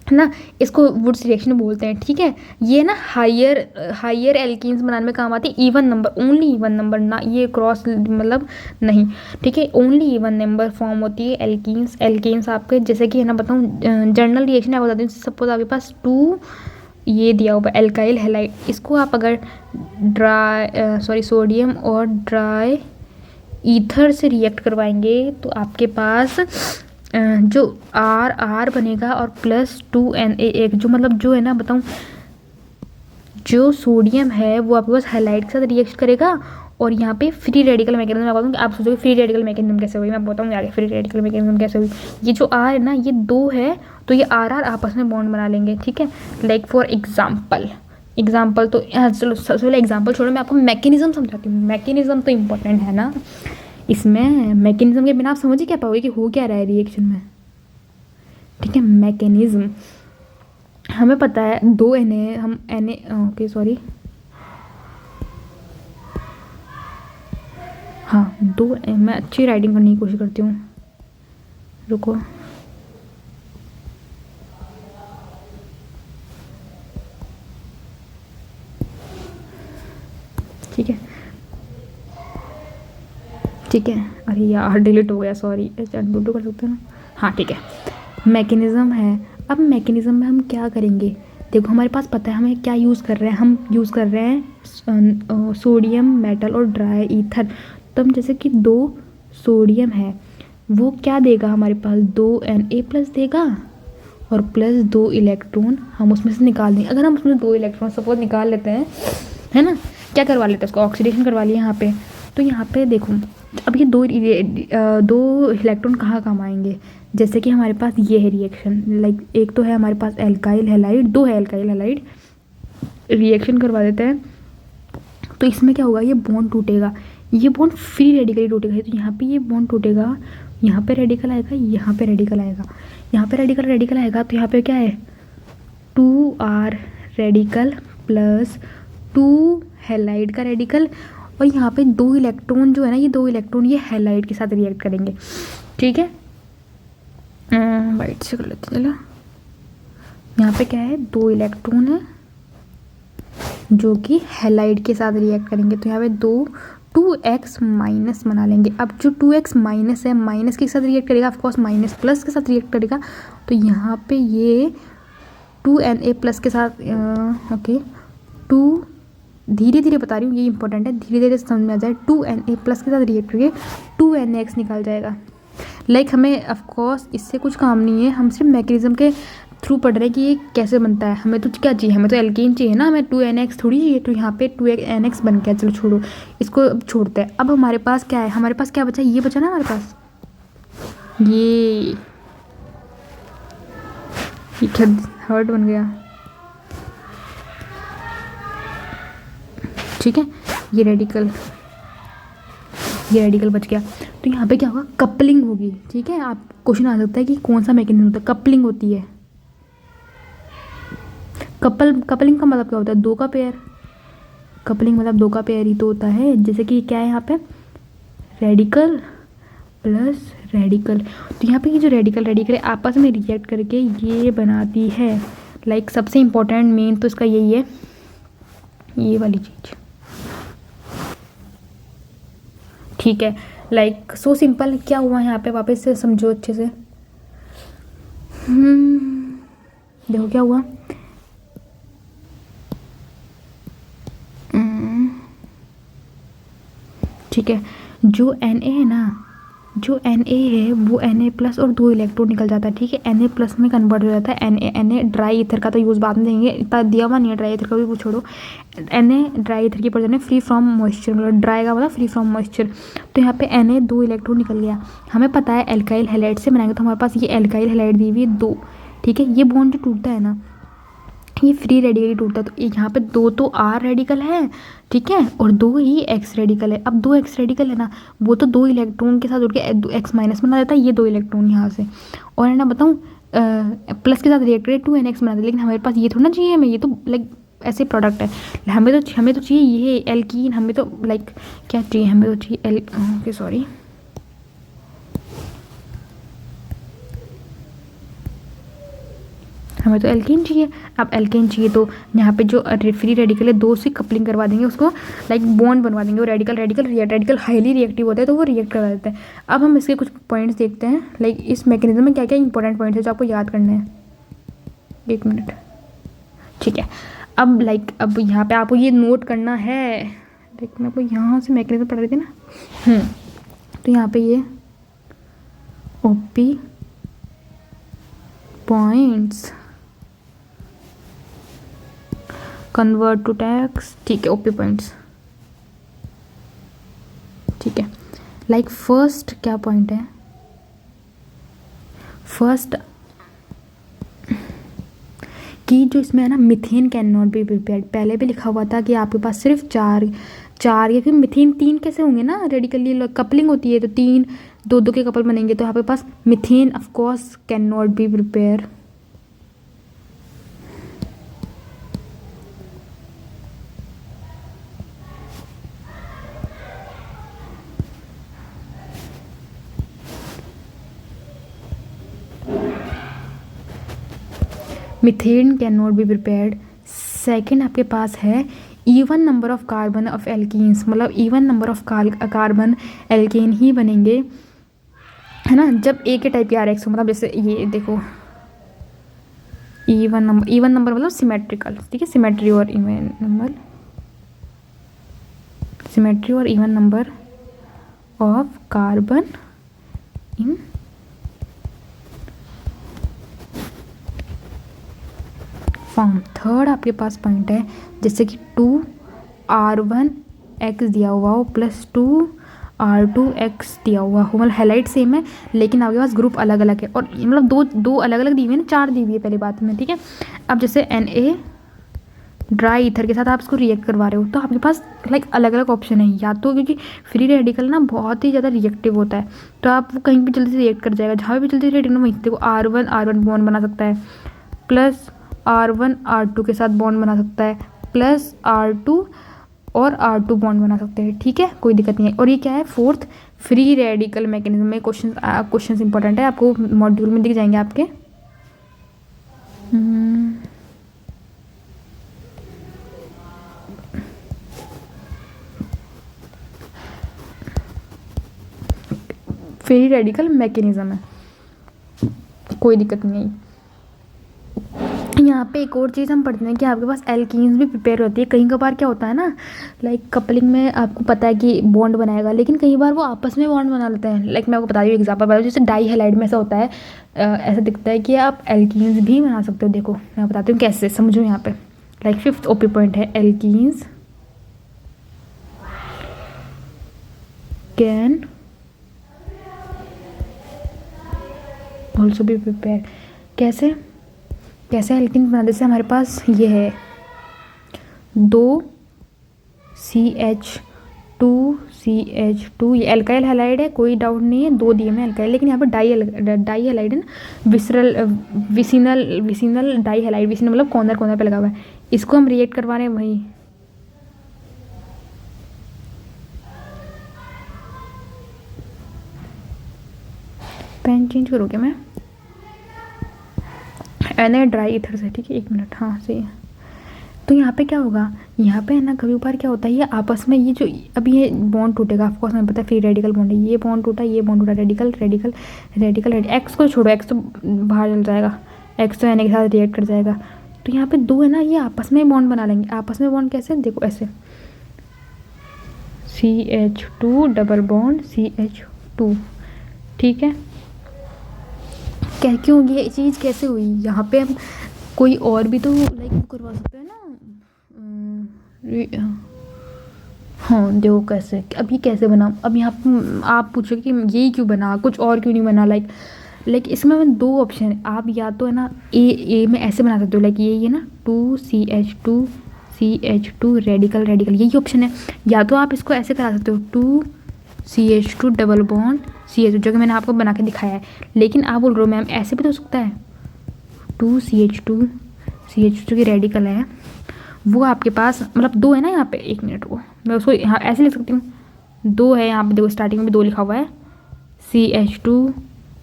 है ना। इसको वुड्स रिएक्शन बोलते हैं, ठीक है। ये ना हायर एल्कीन्स बनाने में काम आती है। Even number, only even number, ना ये क्रॉस मतलब नहीं, ठीक है। ओनली इवन नंबर फॉर्म होती है एल्कीन्स। एल्कीन्स आपके जैसे कि है ना बताऊँ, जनरल रिएक्शन है बताती हूँ। सपोज आपके पास 2 ये दिया हुआ एल्काइल हैलाइड, इसको आप अगर सोडियम और ड्राई ईथर से रिएक्ट करवाएंगे तो आपके पास जो आर बनेगा और प्लस 2Na, जो मतलब जो है ना बताऊँ, जो सोडियम है वो आपके पास हैलाइड के साथ रिएक्ट करेगा और यहाँ पे फ्री रेडिकल मैकेनिज्म। मैं बताऊँ, आप सोचोगे फ्री रेडिकल मैकेनिज्म कैसे हुई, मैं बताऊँ आगे फ्री रेडिकल मैकेनिज्म कैसे हुई। ये जो आर है ना, ये 2 है तो ये आर आपस में बॉन्ड बना लेंगे, ठीक है। लाइक फॉर एग्जाम्पल तो चलो सबसे पहले एग्जाम्पल छोड़ो, मैं आपको मैकेनिज्म समझाती हूँ। मैकेनिज्म तो इम्पोर्टेंट है ना, इसमें मैकेनिज्म के बिना आप समझ ही क्या पाओगे कि हो क्या रहा है रिएक्शन में, ठीक है। मैकेनिज्म हमें पता है 2 Na, हम Na ओके सॉरी हाँ 2, मैं अच्छी राइटिंग करने की कोशिश करती हूँ, रुको। ठीक है ठीक है, अरे यार डिलीट हो गया, सॉरी। अनडू कर सकते हैं ना, हाँ ठीक है। मैकेनिज्म है, अब मैकेनिज्म में हम क्या करेंगे, देखो हमारे पास पता है हमें क्या यूज़ कर रहे हैं, हम यूज़ कर रहे हैं सोडियम मेटल और ड्राई ईथर। तो हम जैसे कि 2 सोडियम है, वो क्या देगा हमारे पास, 2Na+ देगा और प्लस 2 इलेक्ट्रॉन हम उसमें से निकाल देंगे। अगर हम उसमें 2 इलेक्ट्रॉन सपोज निकाल लेते हैं, है ना, क्या करवा लेते हैं उसको, ऑक्सीडेशन करवा लिया यहाँ पे। तो यहाँ पे देखो अब ये 2 इलेक्ट्रॉन कहाँ काम आएंगे, जैसे कि हमारे पास ये है रिएक्शन, लाइक एक तो है हमारे पास एल्काइल हैलाइड, 2 है एल्काइल हैलाइड, रिएक्शन करवा देते हैं। तो इसमें क्या होगा, ये बॉन्ड टूटेगा, ये बॉन्ड फ्री रेडिकली टूटेगा। तो यहाँ पे ये बॉन्ड टूटेगा, यहाँ पे रेडिकल आएगा, यहाँ पे रेडिकल आएगा, यहाँ पे रेडिकल आएगा। तो यहाँ पे क्या है, 2R रेडिकल प्लस 2 हैलाइड का रेडिकल, और यहाँ पे 2 इलेक्ट्रॉन जो है ना, ये 2 इलेक्ट्रॉन ये हैलाइड के साथ रिएक्ट करेंगे, ठीक है। वाइट से कर लेते चलो। यहाँ पे क्या है, 2 इलेक्ट्रॉन है जो कि हैलाइड के साथ रिएक्ट करेंगे। तो यहाँ पे 2x माइनस बना लेंगे। अब जो 2x माइनस है, माइनस के साथ रिएक्ट करेगा, ऑफकोर्स माइनस प्लस के साथ रिएक्ट करेगा। तो यहाँ पे ये 2Na+ के साथ ओके 2 धीरे धीरे बता रही हूँ, ये इंपॉर्टेंट है, धीरे धीरे समझ में आ जाए। 2Na+ के साथ रिएक्ट करके 2NaX निकल जाएगा। लाइक हमें ऑफकोर्स इससे कुछ काम नहीं है, हम सिर्फ मैकेनिज्म के थ्रू पढ़ रहे हैं कि ये कैसे बनता है। हमें तो क्या चाहिए, हमें तो एल्केन चाहिए ना, हमें 2NaX थोड़ी चाहिए। तो यहाँ पे 2NaX बन गया, चलो छोड़ो इसको, अब छोड़ते हैं। अब हमारे पास क्या है, हमारे पास क्या बचा, ये बचा ना हमारे पास, ये हर्ट बन गया, ठीक है। ये रेडिकल बच गया। तो यहाँ पे क्या होगा, कपलिंग होगी, ठीक है। आप क्वेश्चन आ सकता है कि कौन सा मैकेनिज्म होता है, कपलिंग होती है। कपलिंग का मतलब क्या होता है, 2 का पेयर। कपलिंग मतलब 2 का पेयर ही तो होता है। जैसे कि क्या है यहाँ पे, रेडिकल प्लस रेडिकल। तो यहाँ पे ये जो रेडिकल है आपस में रिएक्ट करके ये बनाती है, लाइक सबसे इम्पोर्टेंट मेन तो इसका यही है, ये वाली चीज़, ठीक है। Like so simple. क्या हुआ यहाँ पे, वापस से समझो अच्छे से। देखो क्या हुआ, ठीक है। जो Na है ना, जो Na है वो Na प्लस और 2 इलेक्ट्रॉन निकल जाता है, ठीक है। Na प्लस में कन्वर्ट हो जाता है Na ड्राई ईथर का तो यूज़ बाद में देंगे, इतना दिया हुआ नहीं है ड्राई ईथर का भी, वो छोड़ो। Na ड्राई ईथर की पर्सन है फ्री फ्रॉम मॉइस्चर, मतलब ड्राई का मतलब फ्री फ्रॉम मॉइस्चर। तो यहाँ पे Na 2 इलेक्ट्रॉन निकल गया। हमें पता है एल्काइल हैलाइड से बनाएंगे तो हमारे पास ये एल्काइल हैलाइड दी हुई है 2, ठीक है। ये बॉन्ड जो टूटता है ना ये फ्री रेडिकल टूटता है, तो यहाँ पे 2 तो R रेडिकल है, ठीक है, और 2 ही X रेडिकल है। अब 2 X रेडिकल है ना, वो तो 2 इलेक्ट्रॉन के साथ जुड़ के X माइनस बना देता है, ये 2 इलेक्ट्रॉन यहाँ से, और है ना बताऊँ प्लस के साथ रिएक्ट करके 2 NX बना देता है। लेकिन हमारे पास ये थोड़ा ना चाहिए, हमें ये तो लाइक ऐसे प्रोडक्ट है, हमें तो चाहिए ये एल्कीन, हमें तो लाइक क्या चाहिए, हमें तो चाहिए ओके सॉरी, हमें तो एल्कीन चाहिए। अब एल्कीन चाहिए तो यहाँ पे जो फ्री रेडिकल है 2 से कपलिंग करवा देंगे, उसको लाइक बॉन्ड बनवा देंगे। वो रेडिकल हाईली रिएक्टिव होता है तो वो रिएक्ट करवा देते हैं। अब हम इसके कुछ पॉइंट्स देखते हैं, लाइक इस मैकेनिज्म में क्या क्या इंपॉर्टेंट पॉइंट्स है जो आपको याद करने हैं। 1 मिनट, ठीक है। अब अब यहाँ पे आपको ये नोट करना है, लाइक मैं आपको यहाँ से मैकेनिज्म पढ़ रही थी ना, तो यहाँ पे ये OP points convert to tax, ठीक है, ओपी पॉइंट्स, ठीक है। लाइक फर्स्ट क्या पॉइंट है, फर्स्ट कि जो इसमें है ना methane can not be prepared, पहले भी लिखा हुआ था कि आपके पास सिर्फ चार या फिर मिथेन 3 कैसे होंगे ना, रेडिकली कपलिंग होती है तो 3 2 के कपल बनेंगे, तो यहाँ पे पास methane of course can not be prepare. Methane can not be prepared. Second आपके पास है even number of carbon of alkenes, मतलब even number of carbon alkane ही बनेंगे, है ना, जब एक ही टाइप की RX हो, मतलब जैसे ये देखो इवन नंबर मतलब सिमेट्रिकल, ठीक है, सिमेट्री और even number of carbon in form. Third आपके पास पॉइंट है जैसे कि 2R1X दिया हुआ हो प्लस 2R2X दिया हुआ हो, मतलब हैलाइड सेम है लेकिन आपके पास ग्रुप अलग अलग है, और मतलब दो अलग अलग दी हुई है ना, 4 दी हुई है पहली बात में, ठीक है। अब जैसे Na ड्राई ईथर के साथ आप इसको रिएक्ट करवा रहे हो तो आपके पास लाइक अलग अलग ऑप्शन है, या तो क्योंकि फ्री रेडिकल ना बहुत ही ज़्यादा रिएक्टिव होता है तो आप वो कहीं भी जल्दी से रिएक्ट कर जाएगा, जहाँ भी जल्दी से रिएक्ट वहीं देखो R1 बॉन्ड बना सकता है, प्लस R1 R2 के साथ बॉन्ड बना सकता है, प्लस R2 और R2 बॉन्ड बना सकते हैं, ठीक है, कोई दिक्कत नहीं है। और ये क्या है, फोर्थ फ्री रेडिकल मैकेनिज्म में क्वेश्चन इंपॉर्टेंट है, आपको मॉड्यूल में दिख जाएंगे आपके। फ्री रेडिकल मैकेनिज्म है, कोई दिक्कत नहीं। यहाँ पे एक और चीज़ हम पढ़ते हैं कि आपके पास एल्कीन्स भी प्रिपेयर होती है। कई बार क्या होता है ना, लाइक कपलिंग में आपको पता है कि बॉन्ड बनाएगा, लेकिन कई बार वो आपस में बॉन्ड बना लेते हैं। लाइक मैं आपको बता रही हूँ एग्जाम्पल बता, जैसे डाई हैलाइड में ऐसा होता है, ऐसा दिखता है कि आप एल्कीन्स भी बना सकते हो। देखो मैं बताती हूँ कैसे, समझो यहाँ पे। लाइक 5th ओपी पॉइंट है alkenes can also be prepare. कैसे एल्कीन बना, जैसे हमारे पास ये है 2CH2 ये एल्काइल हैलाइड है, कोई डाउट नहीं है, 2 दिए में एल्काइल, लेकिन यहाँ पर डाई हैलाइड है ना, विसिनल डाई हैलाइड, विसिनल मतलब कॉर्नर पे लगा हुआ है, इसको हम रिएक्ट करवा रहे हैं वही। पेन चेंज करो क्या मैं, Na ड्राई ईथर से, ठीक है, 1 मिनट, हाँ सही है। तो यहाँ पे क्या होगा, यहाँ पे है ना कभी बार क्या होता है, ये आपस में ये जो अभी ये बॉन्ड टूटेगा, ऑफकोर्स हमें पता है फ्री रेडिकल बॉन्ड है, ये बॉन्ड टूटा रेडिकल एक्स को छोड़ो, एक्स तो बाहर चल जाएगा, एक्स तो Na के साथ रिएक्ट कर जाएगा। तो यहाँ पे 2 है ना, ये आपस में बॉन्ड बना लेंगे। आपस में बॉन्ड कैसे, देखो ऐसे CH2 डबल बॉन्ड CH2, ठीक है, क्यों ये चीज़ कैसे हुई यहाँ पे? हम कोई और भी तो लाइक करवा सकते हैं ना। हाँ देखो कैसे, अब ये कैसे बना? अब यहाँ आप पूछोगे कि यही क्यों बना, कुछ और क्यों नहीं बना? लाइक इसमें मैं दो ऑप्शन है, आप या तो है ना ए में ऐसे बना सकते हो, लाइक ये ना 2CH2 रेडिकल यही ऑप्शन है। या तो आप इसको ऐसे करा सकते हो 2CH2 डबल बॉन्ड CH, जो कि मैंने आपको बना के दिखाया है। लेकिन आप बोल रहे हो मैम ऐसे भी तो हो सकता है, 2CH2 जो कि रेडिकल है, वो आपके पास मतलब दो है ना यहाँ पे, एक मिनट वो मैं उसको यहाँ ऐसे लिख सकती हूँ, दो है यहाँ पे, देखो स्टार्टिंग में 2 लिखा हुआ है, CH2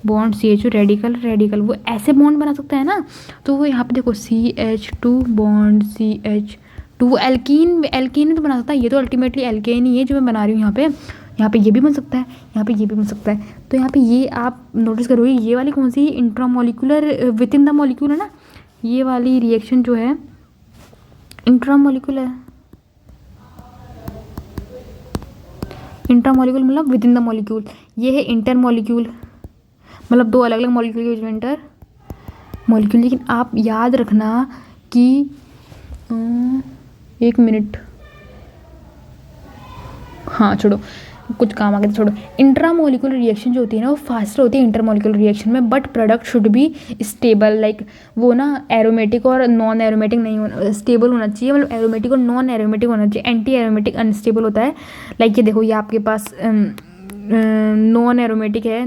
बॉन्ड CH2 रेडिकल वो ऐसे बॉन्ड बना सकता है ना। तो वो यहाँ पे देखो CH2 बॉन्ड CH2 वो एल्कीन तो बना सकता है। ये तो अल्टीमेटली एल्केन ही है जो मैं बना रही हूँ यहाँ पे ये भी बन सकता है, यहाँ पे ये भी बन सकता है। तो यहाँ पे ये आप नोटिस करोगे, ये वाली कौन सी intramolecular within the molecule है ना, ये वाली रिएक्शन जो है इंट्रामोलिकुलर मतलब विद इन द मॉलिक्यूल, ये है इंटर मॉलिक्यूल, मतलब दो अलग अलग मॉलिक्यूल के बीच में इंटर मॉलिक्यूल। लेकिन आप याद रखना कि एक मिनट, हाँ छोड़ो कुछ काम आ गया, छोड़ो। इंट्रामोलिकुलर रिएक्शन जो होती है ना वो फास्टर होती है इंटरमोलिकुलर रिएक्शन में, but product should be stable, like वो ना एरोमेटिक और नॉन एरोमेटिक नहीं होना, स्टेबल होना चाहिए, मतलब एरोमेटिक और नॉन एरोमेटिक होना चाहिए। एंटी एरोमेटिक अनस्टेबल होता है। लाइक ये देखो, ये आपके पास नॉन एरोमेटिक है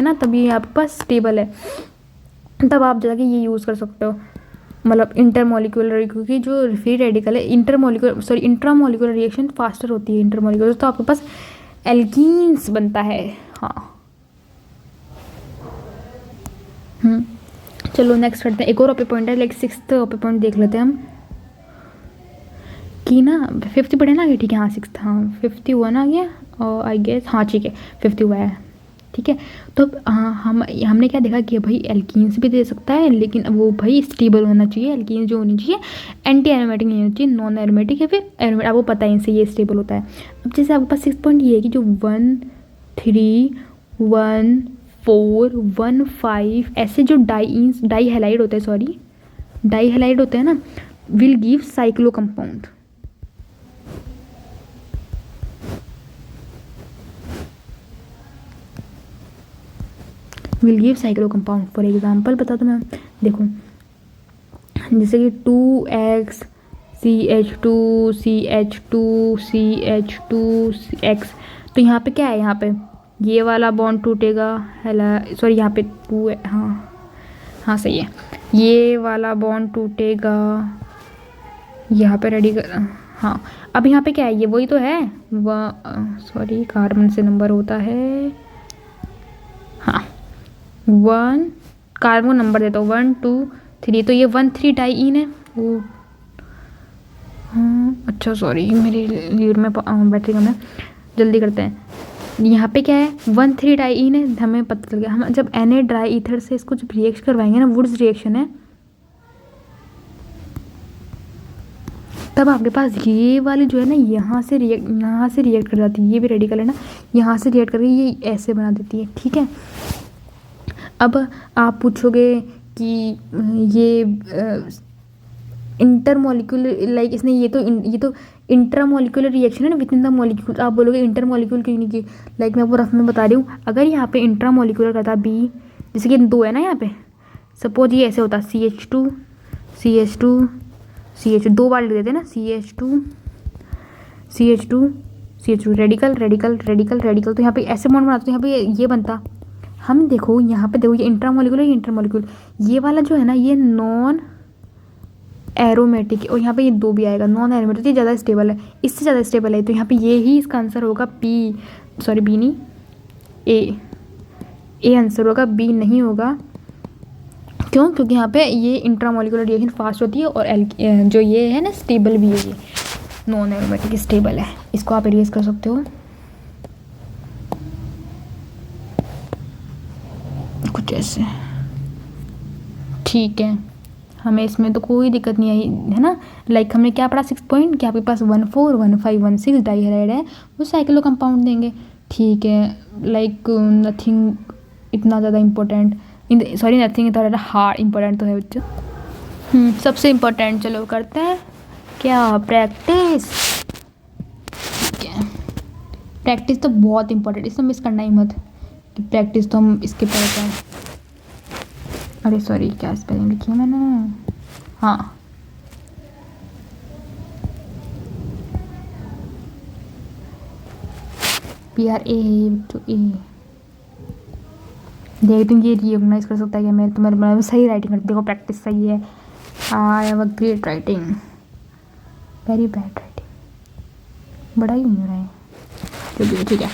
ना, तभी आपके पास स्टेबल है, तब आप जाके ये यूज़ कर सकते हो, मतलब इंटरमोलिकुलर, क्योंकि जो फ्री रेडिकल है इंट्रामोलिकुलर रिएक्शन फास्टर होती है इंटरमोलिकुलर, तो आपके पास एल्कीन्स बनता है। हाँ चलो नेक्स्ट करते हैं, एक और ओपी पॉइंट है, लाइक 6th ओपी पॉइंट देख लेते हैं हम कि ना 50 पढ़े ना आगे, ठीक है हाँ 6th, हाँ 51 आ गया और आई गेस, हाँ ठीक है 50 हुआ है, ठीक है। तो हाँ हमने क्या देखा कि भाई एल्कीन्स भी दे सकता है, लेकिन वो भाई स्टेबल होना चाहिए, एल्कीन्स जो होनी चाहिए एंटी एरोमेटिक नहीं होनी चाहिए, नॉन एरोमेटिक या फिर एरोमेटिक, आपको पता है इनसे ये स्टेबल होता है। अब जैसे आपके पास 6 पॉइंट ये है कि जो 1 3 1 4 1 5 ऐसे जो डाई हैलाइड होते हैं ना, will give cyclo compound. Will give cyclo compound. For example बता दो मैम, देखो जैसे कि 2x CH2 CH2 तो यहाँ पे क्या है, यहाँ पे ये वाला बॉन्ड टूटेगा, सॉरी यहाँ पे 2 है, हाँ सही है, ये वाला बॉन्ड टूटेगा यहाँ पे रेडी कर, हाँ अब यहाँ पे क्या है, ये वही तो है, सॉरी कार्बन से नंबर होता है, हाँ 1 कार्बन को नंबर देता हूँ 1 2 3, तो ये 1 3 डाईइन है वो, अच्छा सॉरी मेरी लीड में बैटरी कम है, जल्दी करते हैं। यहाँ पे क्या है 1 3 डाईइन है, हमें पता चल गया। हम जब Na ड्राई ईथर से इसको जब रिएक्शन करवाएंगे ना, वुड्स रिएक्शन है, तब आपके पास ये वाली जो है ना यहाँ से रिएक्ट कर जाती है, ये भी रेडिकल है ना, यहाँ से रिएक्ट करके ये ऐसे बना देती है, ठीक है। अब आप पूछोगे कि ये इंटरमोलिकुलर, लाइक इसने ये तो इंट्रामोलिकुलर रिएक्शन है ना विद इन द मॉलिक्यूल, आप बोलोगे इंटरमोलिकुलर क्यों नहीं की? लाइक मैं आपको रफ में बता रही हूँ, अगर यहाँ पे इंट्रामोलिकुलर करता बी, जैसे कि 2 है ना यहाँ पे, सपोज ये ऐसे होता CH2 2 बार लिख देते हैं ना, CH2 रेडिकल, तो यहाँ पे ऐसे बॉन्ड बनाते, तो यहाँ पे ये बनता। हम देखो यहाँ पे देखो, ये इंट्रामोलिकुलर, ये वाला जो है ना ये नॉन एरोमेटिक, और यहाँ पे ये 2 भी आएगा नॉन एरोमेटिक, ये ज़्यादा स्टेबल है, इससे ज़्यादा स्टेबल है, तो यहाँ पे ये ही इसका आंसर होगा बी नहीं ए आंसर होगा, बी नहीं होगा। क्यों? क्योंकि यहाँ पे ये इंट्रामोलिकुलर रिएक्शन फास्ट होती है, और जो ये है ना स्टेबल भी है, ये नॉन एरोमेटिक स्टेबल है, इसको आप इरेज कर सकते हो कुछ ऐसे, ठीक है। हमें इसमें तो कोई दिक्कत नहीं आई है ना। लाइक हमने क्या पढ़ा 6 पॉइंट कि आपके पास 1 4 1 5 1 6 डाई हैलाइड है, वो साइक्लो कंपाउंड देंगे, ठीक है, लाइक नथिंग इतना ज़्यादा इम्पोर्टेंट, सॉरी नथिंग इतना ज़्यादा हार्ड इम्पोर्टेंट तो है बच्चों। सबसे इम्पोर्टेंट चलो करते हैं क्या, प्रैक्टिस। ठीक है, प्रैक्टिस तो बहुत इम्पोर्टेंट, इसमें मिस करना ही मत कि प्रैक्टिस तो हम इसके पढ़ते हैं। अरे सॉरी, क्या स्पेलिंग लिखी है मैंने, हाँ PRA बच्चों, ए देख तुम ये रिकॉग्नाइज कर सकता है क्या मैं तुम्हारे सही राइटिंग करती, देखो प्रैक्टिस सही है। I have a great writing, very bad writing, बड़ा ही नहीं हो रहा है। चलिए ठीक है,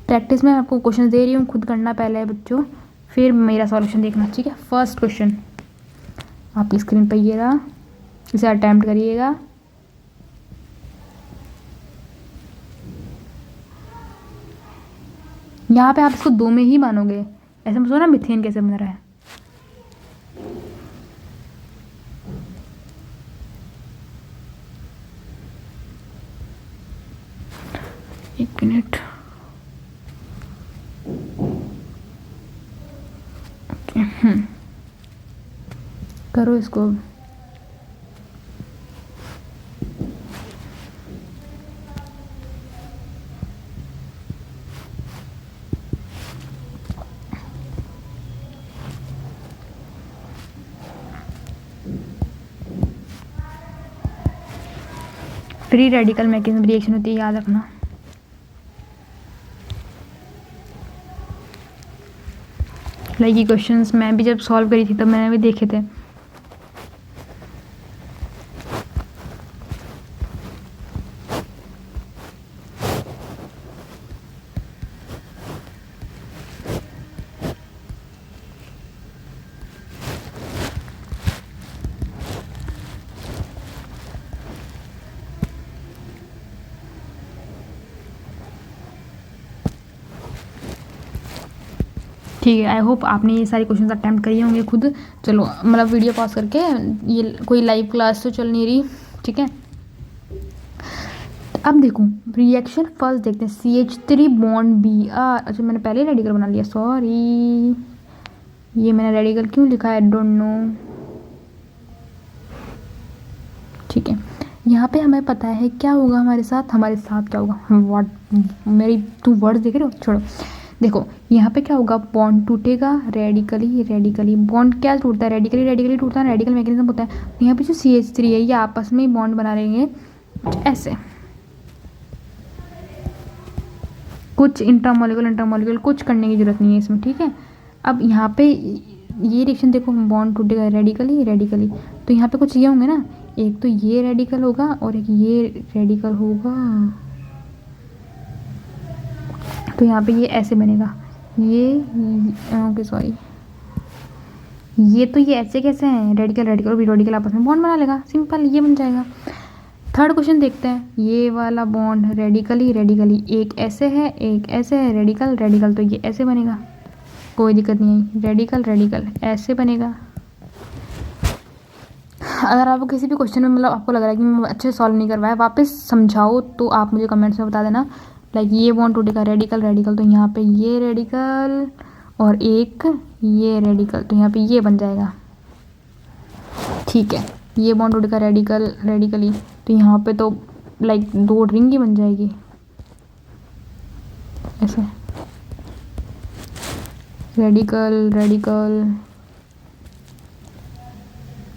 प्रैक्टिस में आपको क्वेश्चन दे रही हूँ, खुद करना पहले है बच्चों, फिर मेरा सॉल्यूशन देखना। ठीक है, फर्स्ट क्वेश्चन आपकी स्क्रीन पर ये रहा, इसे अटैम्प्ट करिएगा। यहाँ पे आप इसको 2 में ही मानोगे, ऐसे में सोचो ना मिथेन कैसे बन रहा है। एक मिनट, ओके, करो इसको। फ्री रेडिकल मैकेनिज्म रिएक्शन होती है, याद रखना। लाइक ये क्वेश्चंस मैं भी जब सॉल्व करी थी तब मैंने भी देखे थे। ठीक है, आई होप आपने ये सारे क्वेश्चंस अटैम्प्ट करिए होंगे खुद। चलो मतलब वीडियो पॉज करके, ये कोई लाइव क्लास तो चल नहीं रही, ठीक है। अब देखो रिएक्शन फर्स्ट देखते हैं, CH3 बॉन्ड Br, अच्छा मैंने पहले ही रेडिकल बना लिया, सॉरी, ये मैंने रेडिकल क्यों लिखा है, डोंट नो। ठीक है, यहाँ पे हमें पता है क्या होगा हमारे साथ क्या होगा, व्हाट, मेरी तुम वर्ड्स देख रहे हो, छोड़ो। देखो यहाँ पे क्या होगा, बॉन्ड टूटेगा रेडिकली, बॉन्ड क्या टूटता है, रेडिकली टूटता है, रेडिकल मैकेनिज्म होता है। यहाँ पे जो CH3 है ये आपस में ही बॉन्ड बना लेंगे ऐसे, कुछ इंटरमॉलिक्यूल कुछ करने की जरूरत नहीं है इसमें, ठीक है। अब यहाँ पे ये रिएक्शन देखो, बॉन्ड टूटेगा रेडिकली, तो यहाँ पे कुछ ये होंगे ना, एक तो ये रेडिकल होगा और एक ये रेडिकल होगा, तो यहाँ पे ये ऐसे बनेगा, ये ओके सॉरी, ये तो ये ऐसे कैसे हैं, रेडिकल आपस में बॉन्ड बना लेगा, सिंपल, ये बन जाएगा। थर्ड क्वेश्चन देखते हैं, ये वाला बॉन्ड रेडिकली, एक ऐसे है एक ऐसे है, रेडिकल तो ये ऐसे बनेगा, कोई दिक्कत नहीं है, रेडिकल ऐसे बनेगा। अगर आपको किसी भी क्वेश्चन में मतलब आपको लग रहा है कि मैं अच्छे से सॉल्व नहीं कर पाया, वापस समझाओ तो आप मुझे कमेंट्स में बता देना। लाइक ये बॉन्ड टूटेगा रेडिकल, तो यहाँ पे ये रेडिकल और एक ये रेडिकल, तो यहाँ पे ये बन जाएगा, ठीक है। ये बॉन्ड टूटेगा रेडिकली, तो यहाँ पे तो लाइक 2 रिंग ही बन जाएगी ऐसे, रेडिकल,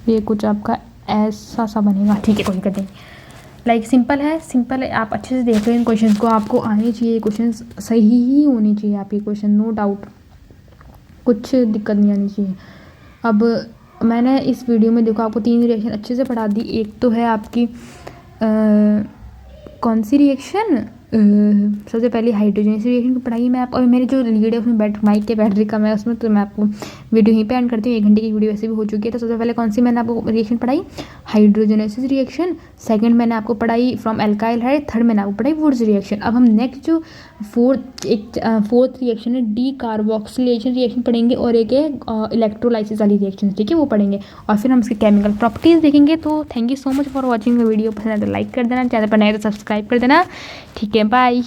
ये कुछ आपका ऐसा सा बनेगा, ठीक है, कोई दिक्कत नहीं। लाइक सिंपल है, आप अच्छे से देख रहे हैं इन क्वेश्चन को, आपको आने चाहिए क्वेश्चन, सही ही होने चाहिए आपके क्वेश्चन, नो डाउट, कुछ दिक्कत नहीं आनी चाहिए। अब मैंने इस वीडियो में देखो आपको 3 रिएक्शन अच्छे से पढ़ा दी। एक तो है आपकी कौन सी रिएक्शन, सबसे पहले हाइड्रोजन रिएक्शन की पढ़ाई मैं और मेरे जो लीड है उसमें माइक के बैटरी कम है उसमें, तो मैं आपको वीडियो यहीं पे एंड करती हूँ, 1 घंटे की वीडियो वैसे भी हो चुकी है। तो सबसे पहले कौन सी मैंने आपको रिएक्शन पढ़ाई, हाइड्रोजनेसिस रिएक्शन, सेकंड मैंने आपको पढ़ाई फ्रॉम एल्काइल हाइड, थर्ड मैंने आपको पढ़ाई वुड्स रिएक्शन। अब हम नेक्स्ट जो फोर्थ रिएक्शन है डी कार्बोक्सिलेशन रिएक्शन पढ़ेंगे, और एक है इलेक्ट्रोलाइसिस वाली रिएक्शन, ठीक है, वो पढ़ेंगे, और फिर हम इसके केमिकल प्रॉपर्टीज़ देखेंगे। तो thank you so much for watching the video, पसंद है तो लाइक कर देना, चैनल पर नए तो सब्सक्राइब कर देना, ठीक है, बाय।